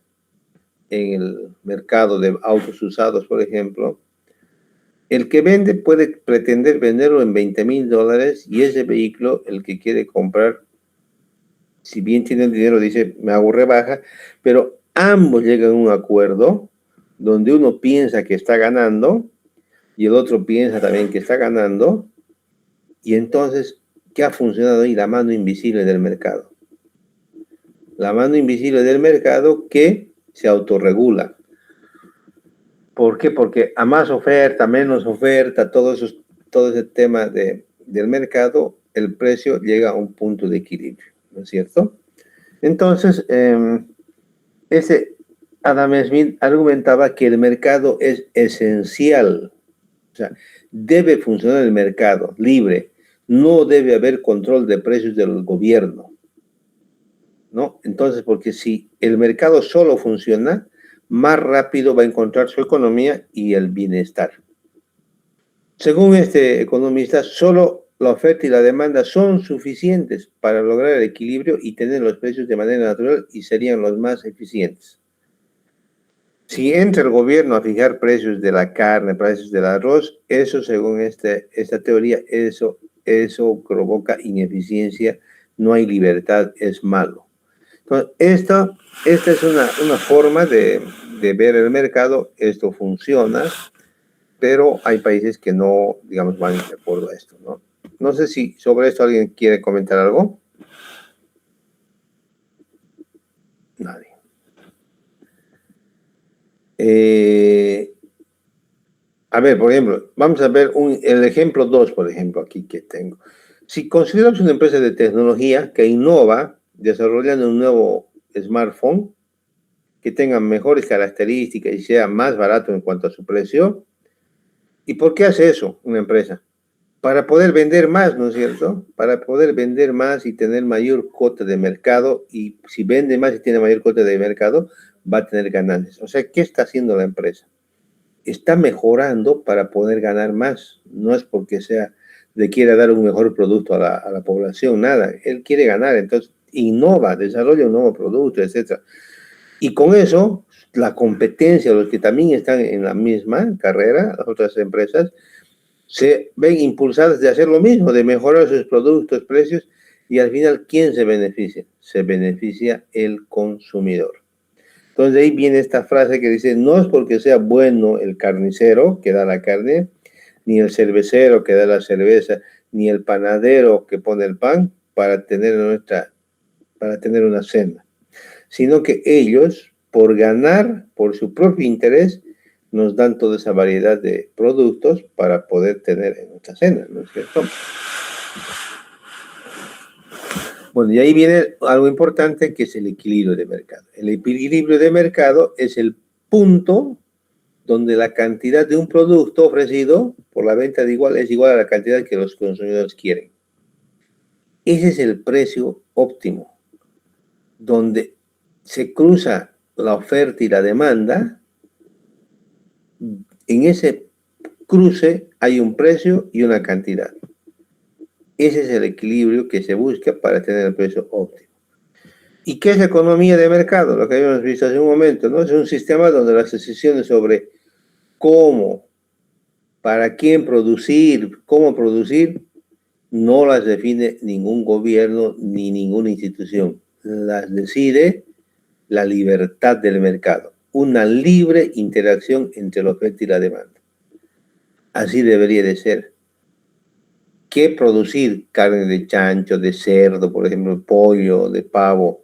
en el mercado de autos usados, por ejemplo, el que vende puede pretender venderlo en $20,000 y ese vehículo, el que quiere comprar, si bien tiene el dinero, dice, me hago rebaja, pero ambos llegan a un acuerdo donde uno piensa que está ganando y el otro piensa también que está ganando, y entonces, ¿qué ha funcionado ahí? La mano invisible del mercado. La mano invisible del mercado que se autorregula. ¿Por qué? Porque a más oferta, menos oferta, todo ese tema del mercado, el precio llega a un punto de equilibrio, ¿no es cierto? Entonces, ese Adam Smith argumentaba que el mercado es esencial, o sea, debe funcionar el mercado libre, no debe haber control de precios del gobierno, ¿no? Entonces, porque si el mercado solo funciona, más rápido va a encontrar su economía y el bienestar. Según este economista, solo la oferta y la demanda son suficientes para lograr el equilibrio y tener los precios de manera natural y serían los más eficientes. Si entra el gobierno a fijar precios de la carne, precios del arroz, eso según esta teoría, eso provoca ineficiencia, no hay libertad, es malo. Entonces, esta es una forma de ver el mercado, esto funciona, pero hay países que no, digamos, van de acuerdo a esto, ¿no? No sé si sobre esto alguien quiere comentar algo. Nadie. A ver, por ejemplo, vamos a ver el ejemplo 2, por ejemplo, aquí que tengo. Si consideramos una empresa de tecnología que innova desarrollando un nuevo smartphone que tenga mejores características y sea más barato en cuanto a su precio, ¿y por qué hace eso una empresa? para poder vender más, ¿no es cierto? Para poder vender más y tener mayor cuota de mercado, y si vende más y tiene mayor cuota de mercado, va a tener ganancias. O sea, ¿qué está haciendo la empresa? Está mejorando para poder ganar más. No es porque le quiera dar un mejor producto a la población, nada. Él quiere ganar, entonces innova, desarrolla un nuevo producto, etc. Y con eso, la competencia, los que también están en la misma carrera, las otras empresas, se ven impulsadas de hacer lo mismo, de mejorar sus productos, precios, y al final, ¿quién se beneficia? Se beneficia el consumidor. Entonces, de ahí viene esta frase que dice, no es porque sea bueno el carnicero que da la carne, ni el cervecero que da la cerveza, ni el panadero que pone el pan para tener una cena, sino que ellos, por ganar, por su propio interés, nos dan toda esa variedad de productos para poder tener en nuestra cena, ¿no es cierto? Bueno, y ahí viene algo importante, que es el equilibrio de mercado. El equilibrio de mercado es el punto donde la cantidad de un producto ofrecido por la venta de igual es igual a la cantidad que los consumidores quieren. Ese es el precio óptimo, donde se cruza la oferta y la demanda. En ese cruce hay un precio y una cantidad. Ese es el equilibrio que se busca para tener el precio óptimo. ¿Y qué es economía de mercado? Lo que habíamos visto hace un momento, ¿no? Es un sistema donde las decisiones sobre cómo, para quién producir, cómo producir, no las define ningún gobierno ni ninguna institución. Las decide la libertad del mercado, una libre interacción entre la oferta y la demanda. Así debería de ser. ¿Qué producir? Carne de chancho, de cerdo, por ejemplo, pollo, de pavo.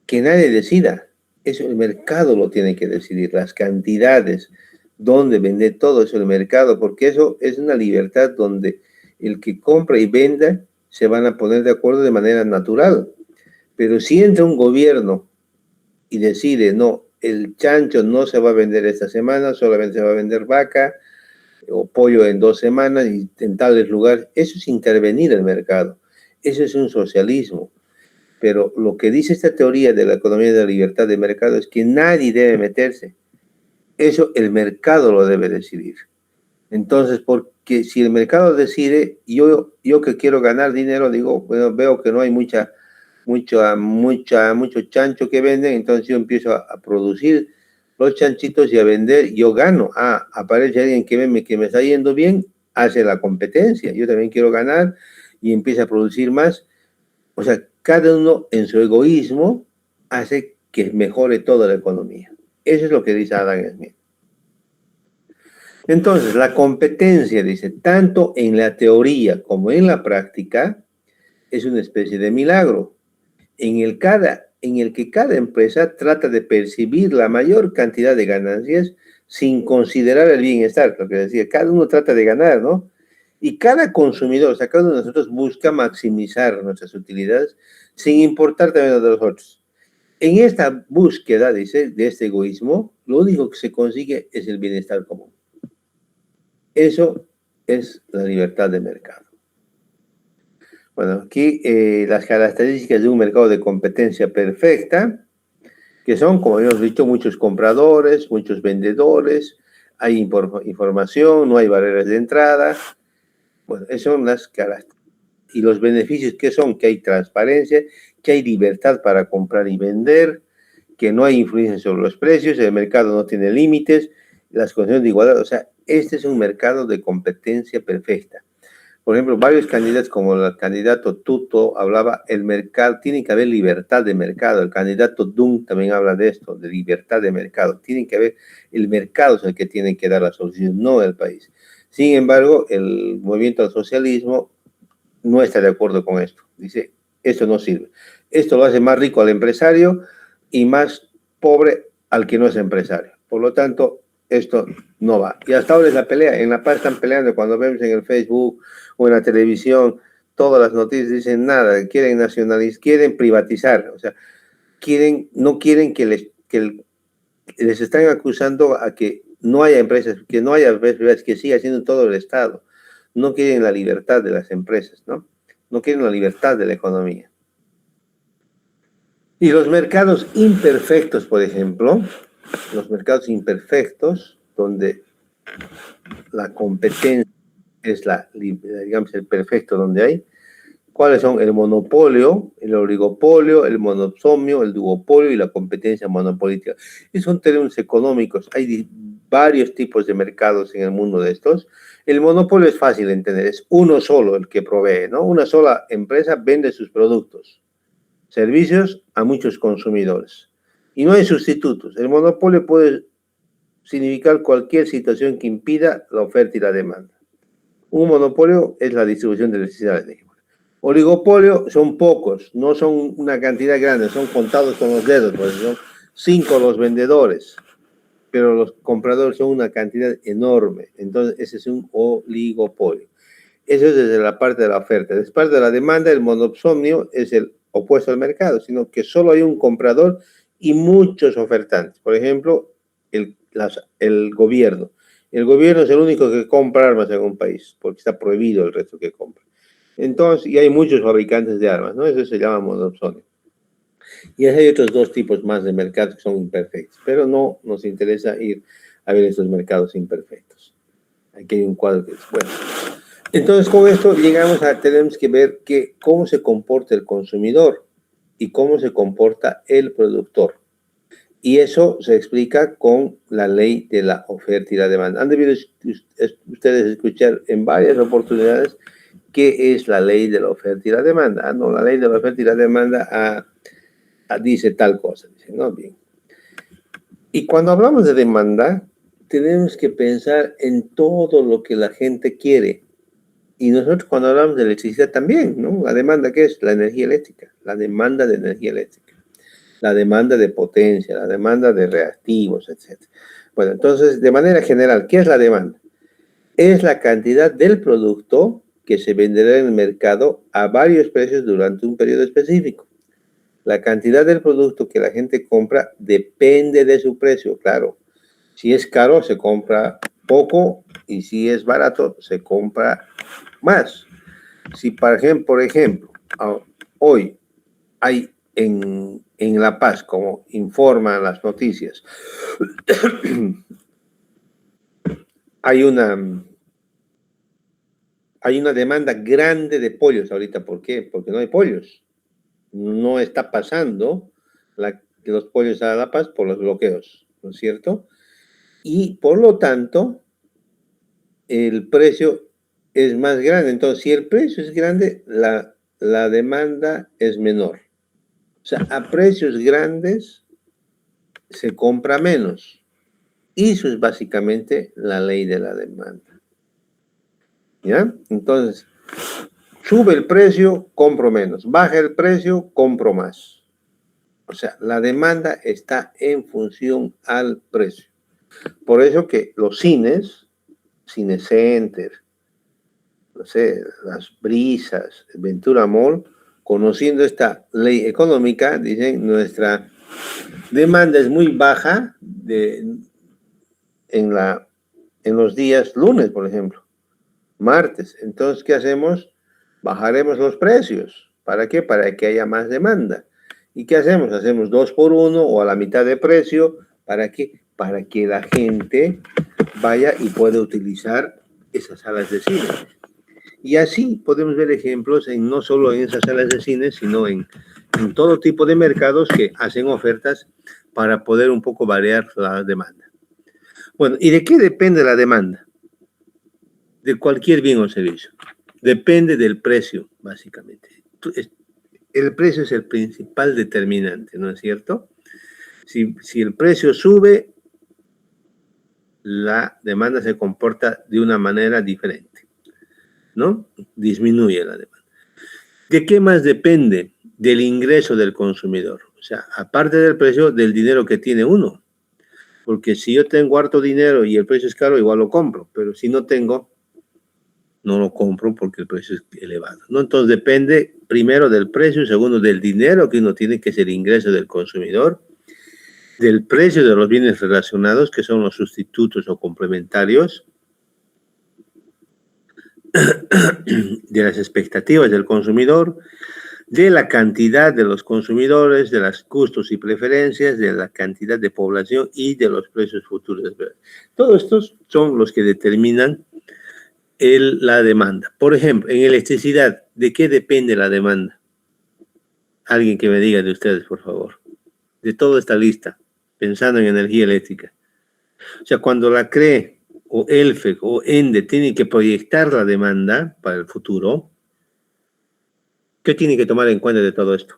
Que nadie decida. Eso el mercado lo tiene que decidir. Las cantidades, dónde vender todo eso el mercado, porque eso es una libertad donde el que compra y venda se van a poner de acuerdo de manera natural. Pero si entra un gobierno y decide, no, el chancho no se va a vender esta semana, solamente se va a vender vaca o pollo en 2 semanas y en tales lugares, eso es intervenir el mercado. Eso es un socialismo. Pero lo que dice esta teoría de la economía de la libertad de mercado es que nadie debe meterse. Eso el mercado lo debe decidir. Entonces, porque si el mercado decide, yo que quiero ganar dinero, digo, bueno, veo que no hay mucho chancho que venden, entonces yo empiezo a producir los chanchitos y a vender, yo gano. Aparece alguien que ve que me está yendo bien, hace la competencia, yo también quiero ganar y empieza a producir más. O sea, cada uno en su egoísmo hace que mejore toda la economía. Eso es lo que dice Adam Smith. Entonces, la competencia, dice, tanto en la teoría como en la práctica, es una especie de milagro en el que cada empresa trata de percibir la mayor cantidad de ganancias sin considerar el bienestar, lo que decía, cada uno trata de ganar, ¿no? Y cada consumidor, o sea, cada uno de nosotros busca maximizar nuestras utilidades sin importar también lo de los otros. En esta búsqueda, dice, de este egoísmo, lo único que se consigue es el bienestar común. Eso es la libertad de mercado. Bueno, aquí las características de un mercado de competencia perfecta, que son, como hemos dicho, muchos compradores, muchos vendedores, hay información, no hay barreras de entrada. Bueno, esas son las características. Y los beneficios que son, que hay transparencia, que hay libertad para comprar y vender, que no hay influencia sobre los precios, el mercado no tiene límites, las condiciones de igualdad. O sea, este es un mercado de competencia perfecta. Por ejemplo, varios candidatos, como el candidato Tuto hablaba, el mercado, tiene que haber libertad de mercado. El candidato Dung también habla de esto, de libertad de mercado. Tiene que haber, el mercado es el que tiene que dar la solución, no el país. Sin embargo, el movimiento al socialismo no está de acuerdo con esto. Dice, esto no sirve. Esto lo hace más rico al empresario y más pobre al que no es empresario. Por lo tanto, esto no va. Y hasta ahora es la pelea. En La Paz están peleando. Cuando vemos en el Facebook o en la televisión, todas las noticias dicen nada. Quieren nacionalizar, quieren privatizar. O sea, no quieren que les están acusando a que no haya empresas, que no haya empresas privadas, que siga siendo todo el Estado. no quieren la libertad de las empresas, ¿no? No quieren la libertad de la economía. Y los mercados imperfectos, por ejemplo, los mercados imperfectos, donde la competencia es digamos, el perfecto donde hay, ¿cuáles son? El monopolio, el oligopolio, el monopsomio, el duopolio y la competencia monopolítica. Y son términos económicos. Hay varios tipos de mercados en el mundo de estos. El monopolio es fácil de entender, es uno solo el que provee, ¿no? Una sola empresa vende sus productos, servicios a muchos consumidores. Y no hay sustitutos. El monopolio puede significar cualquier situación que impida la oferta y la demanda. Un monopolio es la distribución de electricidad. Oligopolio son pocos, no son una cantidad grande, son contados con los dedos, pues son 5 los vendedores, pero los compradores son una cantidad enorme. Entonces, ese es un oligopolio. Eso es desde la parte de la oferta. Después de la demanda, el monopsomio es el opuesto al mercado, sino que solo hay un comprador y muchos ofertantes. Por ejemplo, el gobierno. El gobierno es el único que compra armas en un país, porque está prohibido el resto que compra. Entonces, y hay muchos fabricantes de armas, ¿no? Eso se llama monopsonio. Y hay otros dos tipos más de mercados que son imperfectos, pero no nos interesa ir a ver esos mercados imperfectos. Aquí hay un cuadro que es bueno. Entonces, con esto tenemos que ver cómo se comporta el consumidor y cómo se comporta el productor. Y eso se explica con la ley de la oferta y la demanda. Han debido ustedes escuchar en varias oportunidades qué es la ley de la oferta y la demanda. No, la ley de la oferta y la demanda dice tal cosa. Dice, no, bien. Y cuando hablamos de demanda, tenemos que pensar en todo lo que la gente quiere. Y nosotros cuando hablamos de electricidad también, ¿no? La demanda, ¿qué es? La energía eléctrica, la demanda de energía eléctrica, la demanda de potencia, la demanda de reactivos, etc. Bueno, entonces, de manera general, ¿qué es la demanda? Es la cantidad del producto que se venderá en el mercado a varios precios durante un periodo específico. La cantidad del producto que la gente compra depende de su precio, claro. Si es caro, se compra poco, y si es barato, se compra más. Si, por ejemplo, hoy hay en La Paz, como informan las noticias, hay una demanda grande de pollos ahorita. ¿Por qué? Porque no hay pollos. No está pasando los pollos a La Paz por los bloqueos, ¿no es cierto? Y por lo tanto, el precio es más grande. Entonces, si el precio es grande, la demanda es menor. O sea, a precios grandes se compra menos. Y eso es básicamente la ley de la demanda. ¿Ya? Entonces, sube el precio, compro menos. Baja el precio, compro más. O sea, la demanda está en función al precio. Por eso que los cines, Cinecenter, no sé, Las Brisas, Ventura Mall, conociendo esta ley económica, dicen, nuestra demanda es muy baja en los días lunes, por ejemplo, martes. Entonces, ¿qué hacemos? Bajaremos los precios. ¿Para qué? Para que haya más demanda. ¿Y qué hacemos? Hacemos 2 por 1 o a la mitad de precio. ¿Para qué? Para que la gente vaya y pueda utilizar esas salas de cine. Y así podemos ver ejemplos no solo en esas salas de cine, sino en todo tipo de mercados que hacen ofertas para poder un poco variar la demanda. Bueno, ¿y de qué depende la demanda? De cualquier bien o servicio. Depende del precio, básicamente. El precio es el principal determinante, ¿no es cierto? Si el precio sube, la demanda se comporta de una manera diferente, ¿no? Disminuye la demanda. ¿De qué más depende? Del ingreso del consumidor. O sea, aparte del precio, del dinero que tiene uno. Porque si yo tengo harto dinero y el precio es caro, igual lo compro. Pero si no tengo, no lo compro porque el precio es elevado, ¿no? Entonces depende primero del precio, segundo del dinero que uno tiene, que es el ingreso del consumidor, del precio de los bienes relacionados, que son los sustitutos o complementarios, de las expectativas del consumidor, de la cantidad de los consumidores, de los gustos y preferencias, de la cantidad de población y de los precios futuros. Todos estos son los que determinan la demanda. Por ejemplo, en electricidad, ¿de qué depende la demanda? Alguien que me diga de ustedes, por favor. De toda esta lista, pensando en energía eléctrica. O sea, cuando la CRE o ELFEC o ENDE tienen que proyectar la demanda para el futuro, ¿qué tiene que tomar en cuenta de todo esto?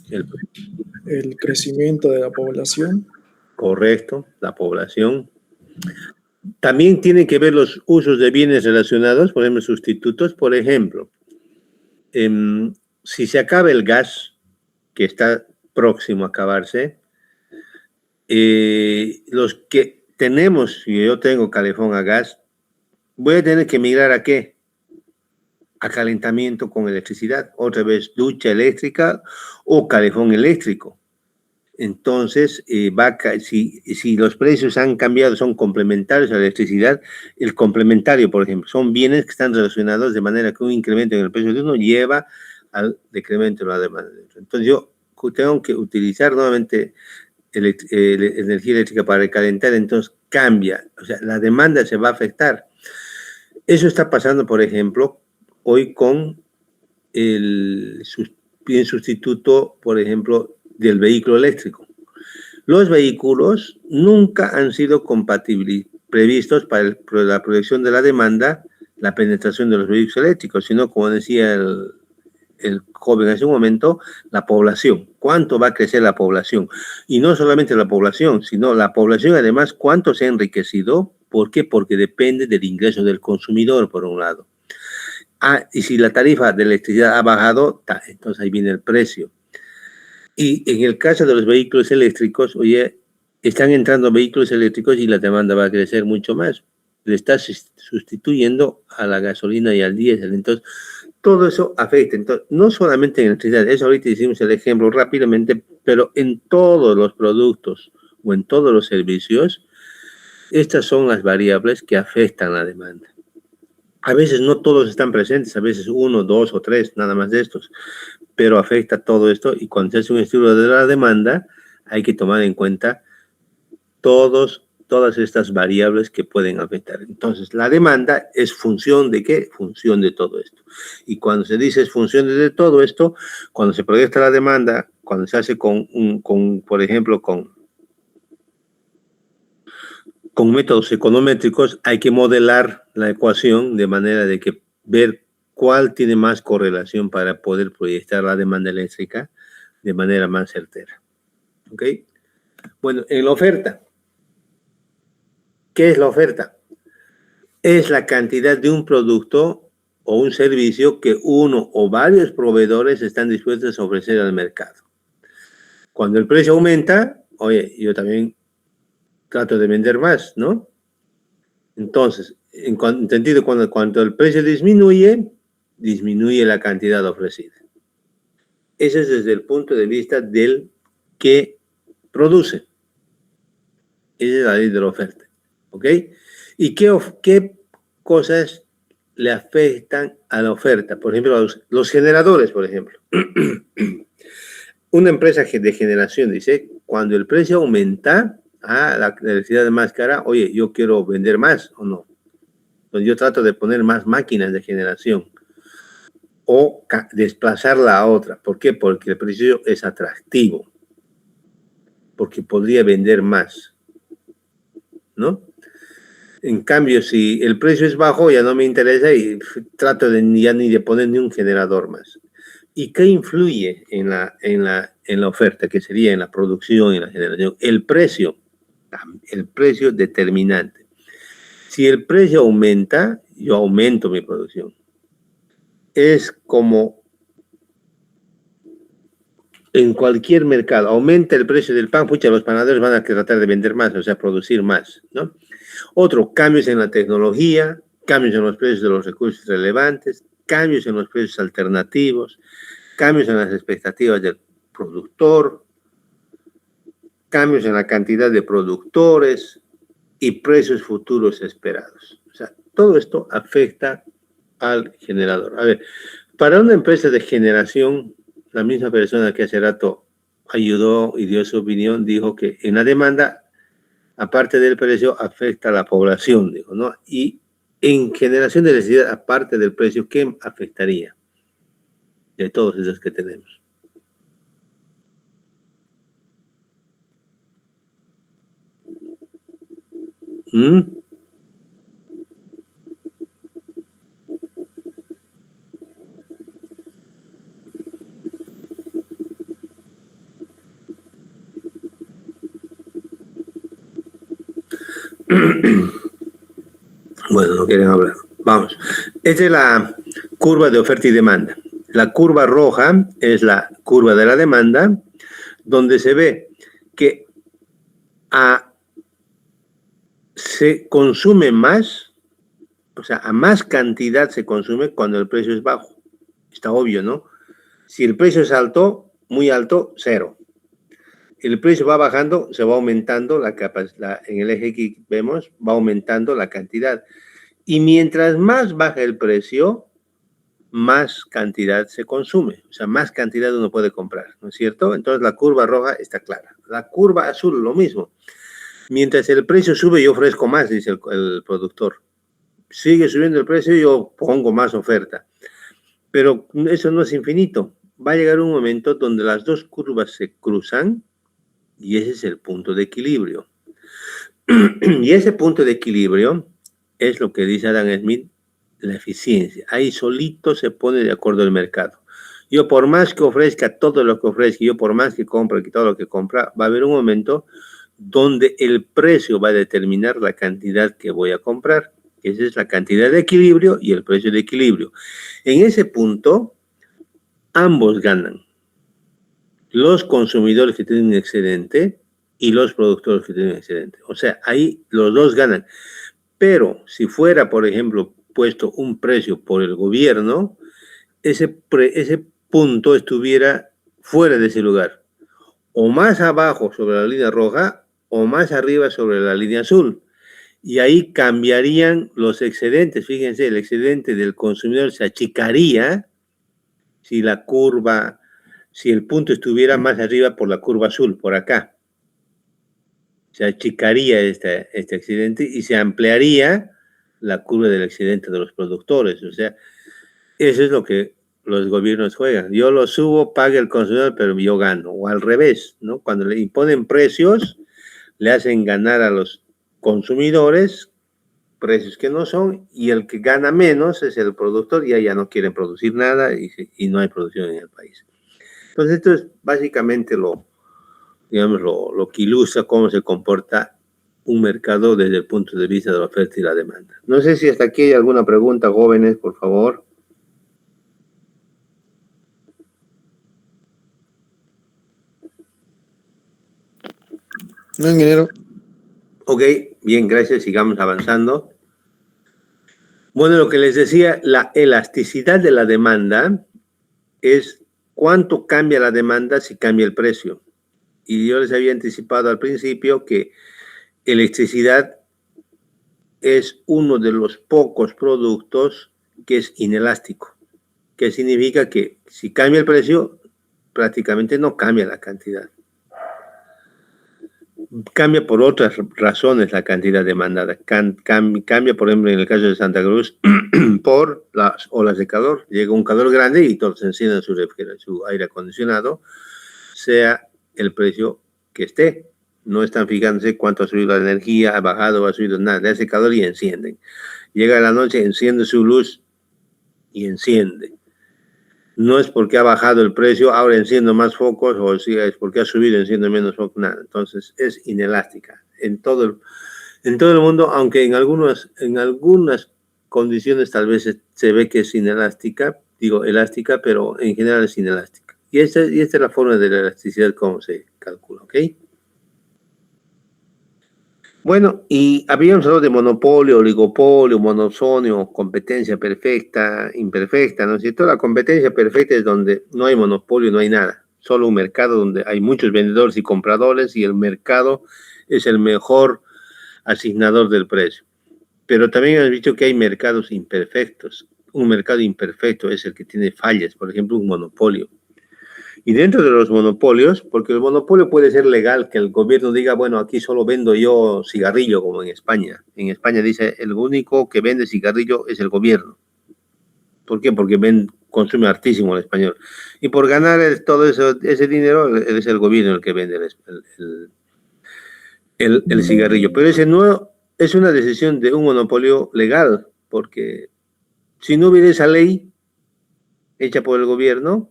El crecimiento de la población. Correcto, la población. También tienen que ver los usos de bienes relacionados, por ejemplo, sustitutos. Por ejemplo, si se acaba el gas, que está próximo a acabarse, los que tenemos, si yo tengo calefón a gas, voy a tener que migrar ¿a qué? A calentamiento con electricidad, otra vez ducha eléctrica o calefón eléctrico. Entonces, si los precios han cambiado, son complementarios a la electricidad, el complementario, por ejemplo, son bienes que están relacionados de manera que un incremento en el precio de uno lleva al decremento de la demanda. Entonces, yo tengo que utilizar nuevamente energía eléctrica para recalentar, entonces cambia, o sea, la demanda se va a afectar. Eso está pasando, por ejemplo, hoy con el bien sustituto, por ejemplo, del vehículo eléctrico. Los vehículos nunca han sido previstos para la proyección de la demanda, la penetración de los vehículos eléctricos, sino, como decía el joven hace un momento, la población. ¿Cuánto va a crecer la población? Y no solamente la población, sino la población, además, ¿cuánto se ha enriquecido? ¿Por qué? Porque depende del ingreso del consumidor, por un lado. Y si la tarifa de electricidad ha bajado, entonces ahí viene el precio. Y en el caso de los vehículos eléctricos, oye, están entrando vehículos eléctricos y la demanda va a crecer mucho más. Le está sustituyendo a la gasolina y al diésel. Entonces, todo eso afecta. Entonces, no solamente en electricidad, eso ahorita hicimos el ejemplo rápidamente, pero en todos los productos o en todos los servicios, estas son las variables que afectan la demanda. A veces no todos están presentes, a veces 1, 2 o 3, nada más de estos, pero afecta todo esto y cuando se hace un estudio de la demanda hay que tomar en cuenta todas estas variables que pueden afectar. Entonces, la demanda es función de ¿qué? Función de todo esto. Y cuando se dice es función de todo esto, cuando se proyecta la demanda, cuando se hace por ejemplo, con métodos econométricos, hay que modelar la ecuación de manera de que ver cuál tiene más correlación para poder proyectar la demanda eléctrica de manera más certera. ¿Ok? Bueno, en la oferta. ¿Qué es la oferta? Es la cantidad de un producto o un servicio que uno o varios proveedores están dispuestos a ofrecer al mercado. Cuando el precio aumenta, oye, yo también trato de vender más, ¿no? Entonces, entendido, cuando el precio disminuye la cantidad ofrecida. Ese es desde el punto de vista del que produce. Esa es la ley de la oferta. ¿Ok? ¿Y qué cosas le afectan a la oferta? Por ejemplo, los generadores, por ejemplo. Una empresa de generación dice, cuando el precio aumenta, la electricidad es más cara, oye, yo quiero vender más o no. Entonces yo trato de poner más máquinas de generación o desplazarla a otra. ¿Por qué? Porque el precio es atractivo. Porque podría vender más, ¿no? En cambio, si el precio es bajo, ya no me interesa y trato ya ni de poner ni un generador más. ¿Y qué influye en la oferta, que sería en la producción y en la generación? El precio determinante. Si el precio aumenta, yo aumento mi producción. Es como en cualquier mercado, aumenta el precio del pan, pucha, los panaderos van a tratar de vender más, o sea, producir más, ¿no? Otro, cambios en la tecnología, cambios en los precios de los recursos relevantes, cambios en los precios alternativos, cambios en las expectativas del productor, cambios en la cantidad de productores, y precios futuros esperados. O sea, todo esto afecta al generador. A ver, para una empresa de generación, la misma persona que hace rato ayudó y dio su opinión, dijo que en la demanda, aparte del precio, afecta a la población, dijo, ¿no? Y en generación de electricidad, aparte del precio, ¿qué afectaría de todos esos que tenemos? ¿Mm? Bueno, no quieren hablar. Vamos. Esta es la curva de oferta y demanda. La curva roja es la curva de la demanda, donde se ve que se consume más, o sea, a más cantidad se consume cuando el precio es bajo. Está obvio, ¿no? Si el precio es alto, muy alto, cero. El precio va bajando, se va aumentando la capacidad, en el eje que vemos, va aumentando la cantidad. Y mientras más baja el precio, más cantidad se consume. O sea, más cantidad uno puede comprar, ¿no es cierto? Entonces la curva roja está clara. La curva azul, lo mismo. Mientras el precio sube, yo ofrezco más, dice el productor. Sigue subiendo el precio, yo pongo más oferta. Pero eso no es infinito. Va a llegar un momento donde las dos curvas se cruzan y ese es el punto de equilibrio. Y ese punto de equilibrio es lo que dice Adam Smith, la eficiencia. Ahí solito se pone de acuerdo el mercado. Yo por más que ofrezca todo lo que ofrezca, yo por más que compre y todo lo que compra, va a haber un momento donde el precio va a determinar la cantidad que voy a comprar. Esa es la cantidad de equilibrio y el precio de equilibrio. En ese punto, ambos ganan. Los consumidores que tienen excedente y los productores que tienen excedente. O sea, ahí los dos ganan. Pero si fuera, por ejemplo, puesto un precio por el gobierno, ese punto estuviera fuera de ese lugar. O más abajo sobre la línea roja o más arriba sobre la línea azul. Y ahí cambiarían los excedentes. Fíjense, el excedente del consumidor se achicaría si la curva, si el punto estuviera más arriba por la curva azul, por acá. Se achicaría este excedente y se ampliaría la curva del excedente de los productores. O sea, eso es lo que los gobiernos juegan. Yo lo subo, paga el consumidor, pero yo gano. O al revés, ¿no? Cuando le imponen precios, le hacen ganar a los consumidores precios que no son, y el que gana menos es el productor, y ya no quieren producir nada y no hay producción en el país. Entonces esto es básicamente digamos, lo que ilustra cómo se comporta un mercado desde el punto de vista de la oferta y la demanda. No sé si hasta aquí hay alguna pregunta, jóvenes, por favor. No, ingeniero. Ok, bien, gracias, sigamos avanzando. Bueno, lo que les decía, la elasticidad de la demanda es cuánto cambia la demanda si cambia el precio. Y yo les había anticipado al principio que electricidad es uno de los pocos productos que es inelástico, que significa que si cambia el precio, prácticamente no cambia la cantidad. Cambia por otras razones la cantidad demandada. Cambia, por ejemplo, en el caso de Santa Cruz, por las olas de calor. Llega un calor grande y todos encienden su aire acondicionado, sea el precio que esté. No están fijándose cuánto ha subido la energía, ha bajado, ha subido nada. Le hace calor y encienden. Llega la noche, enciende su luz y enciende. No es porque ha bajado el precio, ahora enciendo más focos, o si es porque ha subido, enciendo menos focos, nada. Entonces es inelástica en todo el mundo, aunque en algunas condiciones tal vez se ve que es inelástica, digo elástica, pero en general es inelástica. Y esta es la forma de la elasticidad, cómo se calcula, ¿ok? Bueno, y habíamos hablado de monopolio, oligopolio, monopolio, competencia perfecta, imperfecta, ¿no es cierto? La competencia perfecta es donde no hay monopolio, no hay nada. Solo un mercado donde hay muchos vendedores y compradores y el mercado es el mejor asignador del precio. Pero también hemos visto que hay mercados imperfectos. Un mercado imperfecto es el que tiene fallas, por ejemplo, un monopolio. Y dentro de los monopolios, porque el monopolio puede ser legal, que el gobierno diga, bueno, aquí solo vendo yo cigarrillo, como en España. En España dice, el único que vende cigarrillo es el gobierno. ¿Por qué? Porque consume hartísimo el español. Y por ganar todo ese dinero, es el gobierno el que vende el cigarrillo. Pero ese no es una decisión de un monopolio legal, porque si no hubiera esa ley hecha por el gobierno,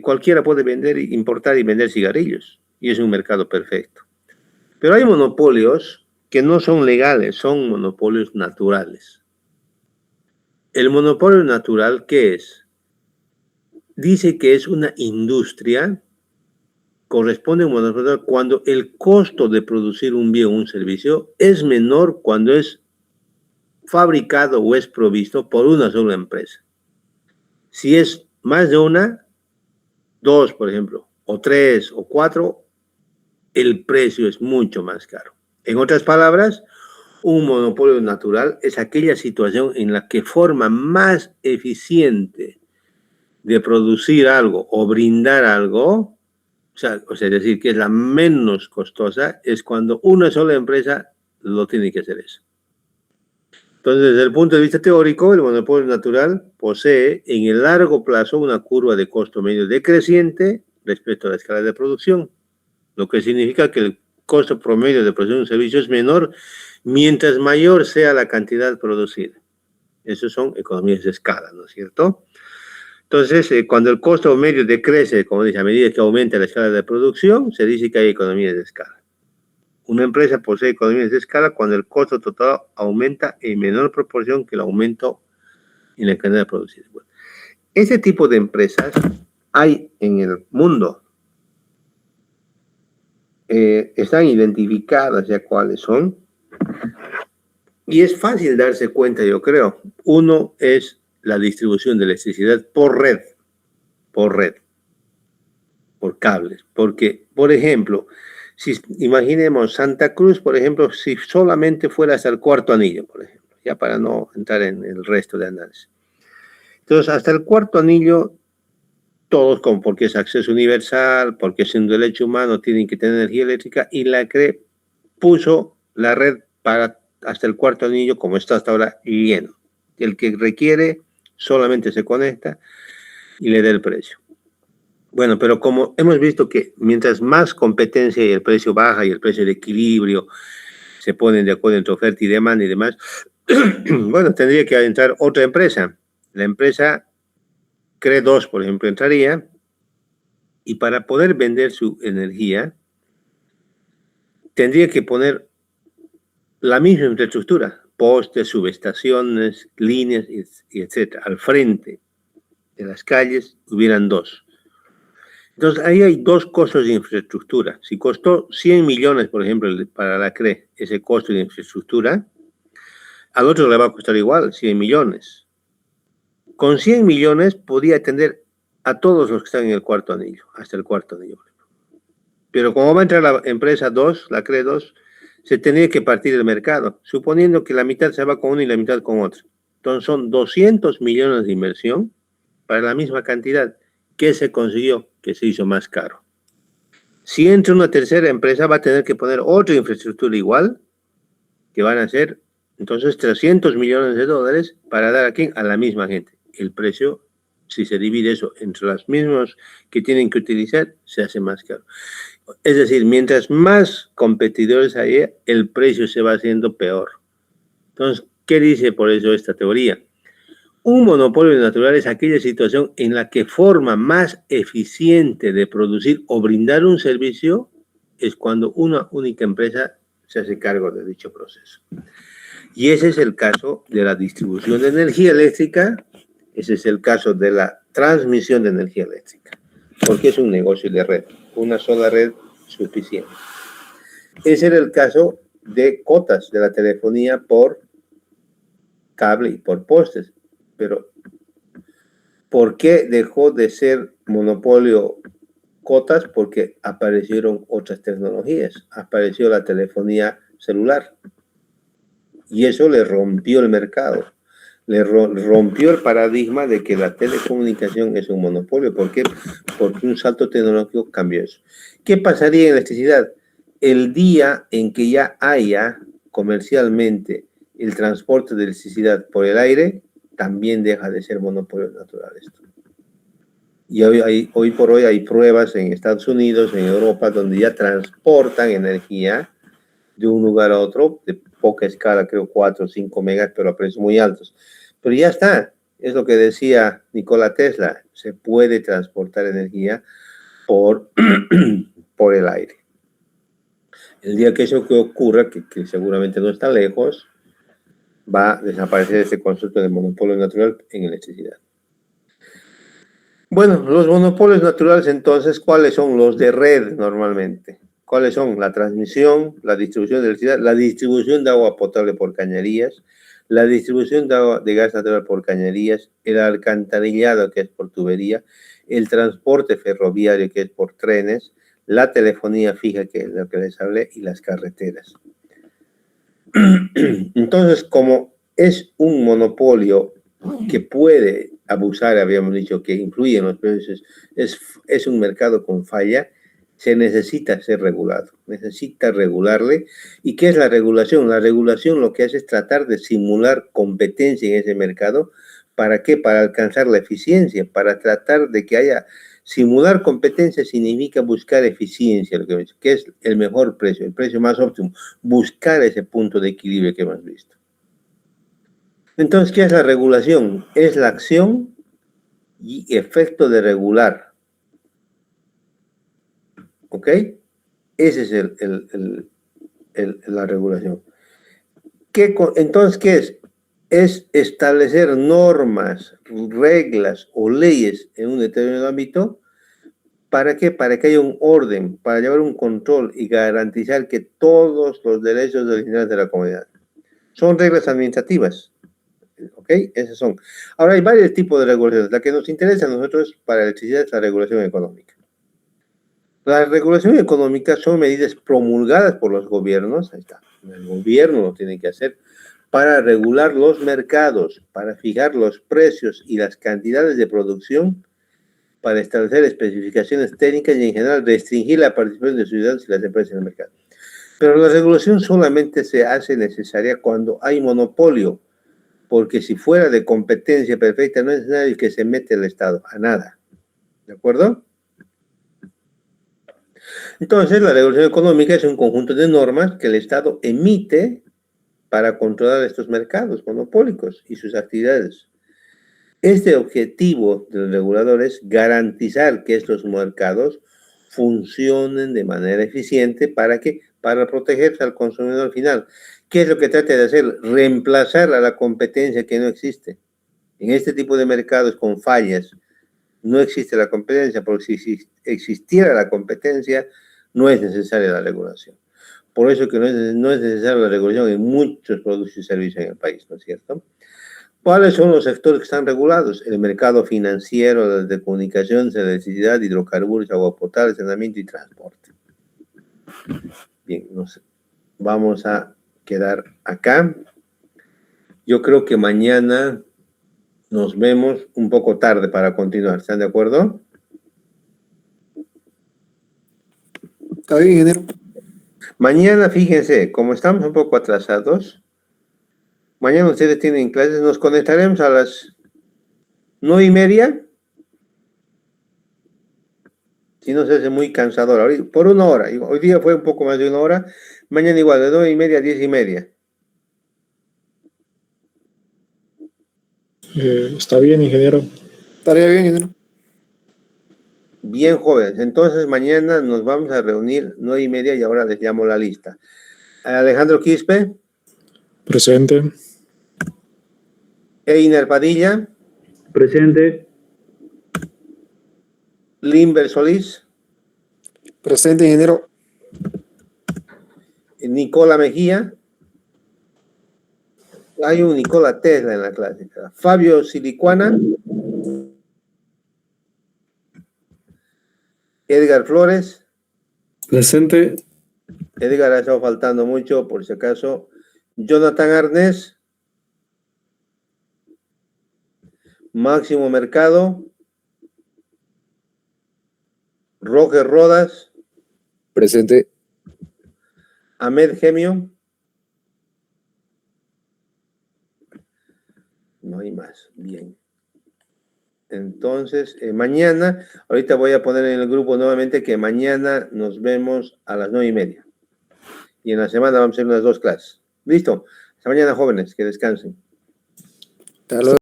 cualquiera puede importar y vender cigarrillos, y es un mercado perfecto. Pero hay monopolios que no son legales, son monopolios naturales. El monopolio natural, ¿qué es? Dice que es una industria, corresponde a un monopolio cuando el costo de producir un bien o un servicio es menor cuando es fabricado o es provisto por una sola empresa. Si es más de una, dos, por ejemplo, o tres o cuatro, el precio es mucho más caro. En otras palabras, un monopolio natural es aquella situación en la que forma más eficiente de producir algo o brindar algo, o sea, es decir, que es la menos costosa, es cuando una sola empresa lo tiene que hacer eso. Entonces, desde el punto de vista teórico, el monopolio natural posee en el largo plazo una curva de costo medio decreciente respecto a la escala de producción, lo que significa que el costo promedio de producción de un servicio es menor mientras mayor sea la cantidad producida. Eso son economías de escala, ¿no es cierto? Entonces, cuando el costo medio decrece, como dice, a medida que aumenta la escala de producción, se dice que hay economías de escala. Una empresa posee economías de escala cuando el costo total aumenta en menor proporción que el aumento en la cantidad producida. Bueno, ese tipo de empresas hay en el mundo. Están identificadas ya cuáles son. Y es fácil darse cuenta, yo creo. Uno es la distribución de electricidad por red, por cables. Porque, por ejemplo, si imaginemos Santa Cruz, por ejemplo, si solamente fuera hasta el cuarto anillo, por ejemplo, ya para no entrar en el resto de análisis. Entonces, hasta el cuarto anillo, todos, porque es acceso universal, porque es un derecho humano, tienen que tener energía eléctrica, y la CRE puso la red para hasta el cuarto anillo, como está hasta ahora, lleno. El que requiere solamente se conecta y le da el precio. Bueno, pero como hemos visto que mientras más competencia y el precio baja y el precio de equilibrio se ponen de acuerdo entre oferta y demanda y demás, bueno, tendría que entrar otra empresa. La empresa CRE 2, por ejemplo, entraría, y para poder vender su energía tendría que poner la misma infraestructura, postes, subestaciones, líneas, y etcétera. Al frente de las calles hubieran dos. Entonces, ahí hay dos costos de infraestructura. Si costó 100 millones, por ejemplo, para la CRE, ese costo de infraestructura, al otro le va a costar igual, 100 millones. Con 100 millones podía atender a todos los que están en el cuarto anillo, hasta el cuarto anillo. Pero como va a entrar la empresa 2, la CRE 2, se tendría que partir el mercado, suponiendo que la mitad se va con uno y la mitad con otro. Entonces son 200 millones de inversión para la misma cantidad. ¿Qué se consiguió? Que se hizo más caro. Si entra una tercera empresa, va a tener que poner otra infraestructura igual, que van a ser entonces 300 millones de dólares para dar a la misma gente. El precio, si se divide eso entre los mismos que tienen que utilizar, se hace más caro. Es decir, mientras más competidores haya, el precio se va haciendo peor. Entonces, ¿qué dice por eso esta teoría? Un monopolio natural es aquella situación en la que forma más eficiente de producir o brindar un servicio es cuando una única empresa se hace cargo de dicho proceso. Y ese es el caso de la distribución de energía eléctrica, ese es el caso de la transmisión de energía eléctrica, porque es un negocio de red, una sola red suficiente. Ese era el caso de cotas de la telefonía por cable y por postes. Pero, ¿por qué dejó de ser monopolio cotas? Porque aparecieron otras tecnologías. Apareció la telefonía celular. Y eso le rompió el mercado, le rompió el paradigma de que la telecomunicación es un monopolio. ¿Por qué? Porque un salto tecnológico cambió eso. ¿Qué pasaría en electricidad? El día en que ya haya comercialmente el transporte de electricidad por el aire, también deja de ser monopolio natural esto. Y hoy por hoy hay pruebas en Estados Unidos, en Europa, donde ya transportan energía de un lugar a otro, de poca escala, creo 4 o 5 megas, pero a precios muy altos. Pero ya está, es lo que decía Nikola Tesla, se puede transportar energía por el aire. El día que eso ocurra, que seguramente no está lejos, va a desaparecer este concepto de monopolio natural en electricidad. Bueno, los monopolios naturales entonces, ¿cuáles son? Los de red normalmente. ¿Cuáles son? La transmisión, la distribución de electricidad, la distribución de agua potable por cañerías, la distribución de gas natural por cañerías, el alcantarillado, que es por tubería, el transporte ferroviario, que es por trenes, la telefonía fija, que es lo que les hablé, y las carreteras. Entonces, como es un monopolio que puede abusar, habíamos dicho, que influye en los precios, es un mercado con falla, se necesita ser regulado, necesita regularle. ¿Y qué es la regulación? La regulación lo que hace es tratar de simular competencia en ese mercado. ¿Para qué? Para alcanzar la eficiencia, para tratar de que haya... Simular competencia significa buscar eficiencia, lo que es el mejor precio, el precio más óptimo, buscar ese punto de equilibrio que hemos visto. Entonces, ¿qué es la regulación? Es la acción y efecto de regular. ¿Ok? Ese es la regulación. Entonces, ¿qué es? Es establecer normas, reglas o leyes en un determinado ámbito. ¿Para qué? Para que haya un orden, para llevar un control y garantizar que todos los derechos originales de la comunidad. Son reglas administrativas. ¿Ok? Esas son. Ahora hay varios tipos de regulaciones. La que nos interesa a nosotros para electricidad es la regulación económica. La regulación económica son medidas promulgadas por los gobiernos, ahí está, el gobierno lo tiene que hacer, para regular los mercados, para fijar los precios y las cantidades de producción, para establecer especificaciones técnicas y en general restringir la participación de ciudadanos y las empresas en el mercado. Pero la regulación solamente se hace necesaria cuando hay monopolio, porque si fuera de competencia perfecta no es necesario que se mete el Estado, a nada. ¿De acuerdo? Entonces, la regulación económica es un conjunto de normas que el Estado emite para controlar estos mercados monopólicos y sus actividades. Este objetivo del regulador es garantizar que estos mercados funcionen de manera eficiente para protegerse al consumidor final. ¿Qué es lo que trata de hacer? Reemplazar a la competencia que no existe. En este tipo de mercados con fallas no existe la competencia, porque si existiera la competencia no es necesaria la regulación. Por eso que no es necesaria la regulación en muchos productos y servicios en el país, ¿no es cierto? ¿Cuáles son los sectores que están regulados? El mercado financiero, las de comunicaciones, electricidad, hidrocarburos, agua potable, saneamiento y transporte. Bien, vamos a quedar acá. Yo creo que mañana nos vemos un poco tarde para continuar. ¿Están de acuerdo? Está bien, ingeniero. Mañana, fíjense, como estamos un poco atrasados, mañana ustedes tienen clases, nos conectaremos a las 9:30. Si no se hace muy cansador, ahorita, por 1 hora. Hoy día fue un poco más de 1 hora. Mañana igual, de 9:30 a 10:30. Está bien, ingeniero. Estaría bien, ingeniero. Bien, jóvenes. Entonces, mañana nos vamos a reunir 9:30 y ahora les llamo la lista. Alejandro Quispe. Presente. Einer Padilla. Presente. Limber Solís. Presente, ingeniero. Nicola Mejía. Hay un Nikola Tesla en la clase. Fabio Silicuana. Edgar Flores. Presente. Edgar ha estado faltando mucho, por si acaso. Jonathan Arnés. Máximo Mercado. Roger Rodas. Presente. Ahmed Gemio. No hay más. Bien. Entonces, mañana, ahorita voy a poner en el grupo nuevamente que mañana nos vemos a las 9:30. Y en la semana vamos a hacer unas 2 clases. Listo. Hasta mañana, jóvenes. Que descansen. Hasta luego.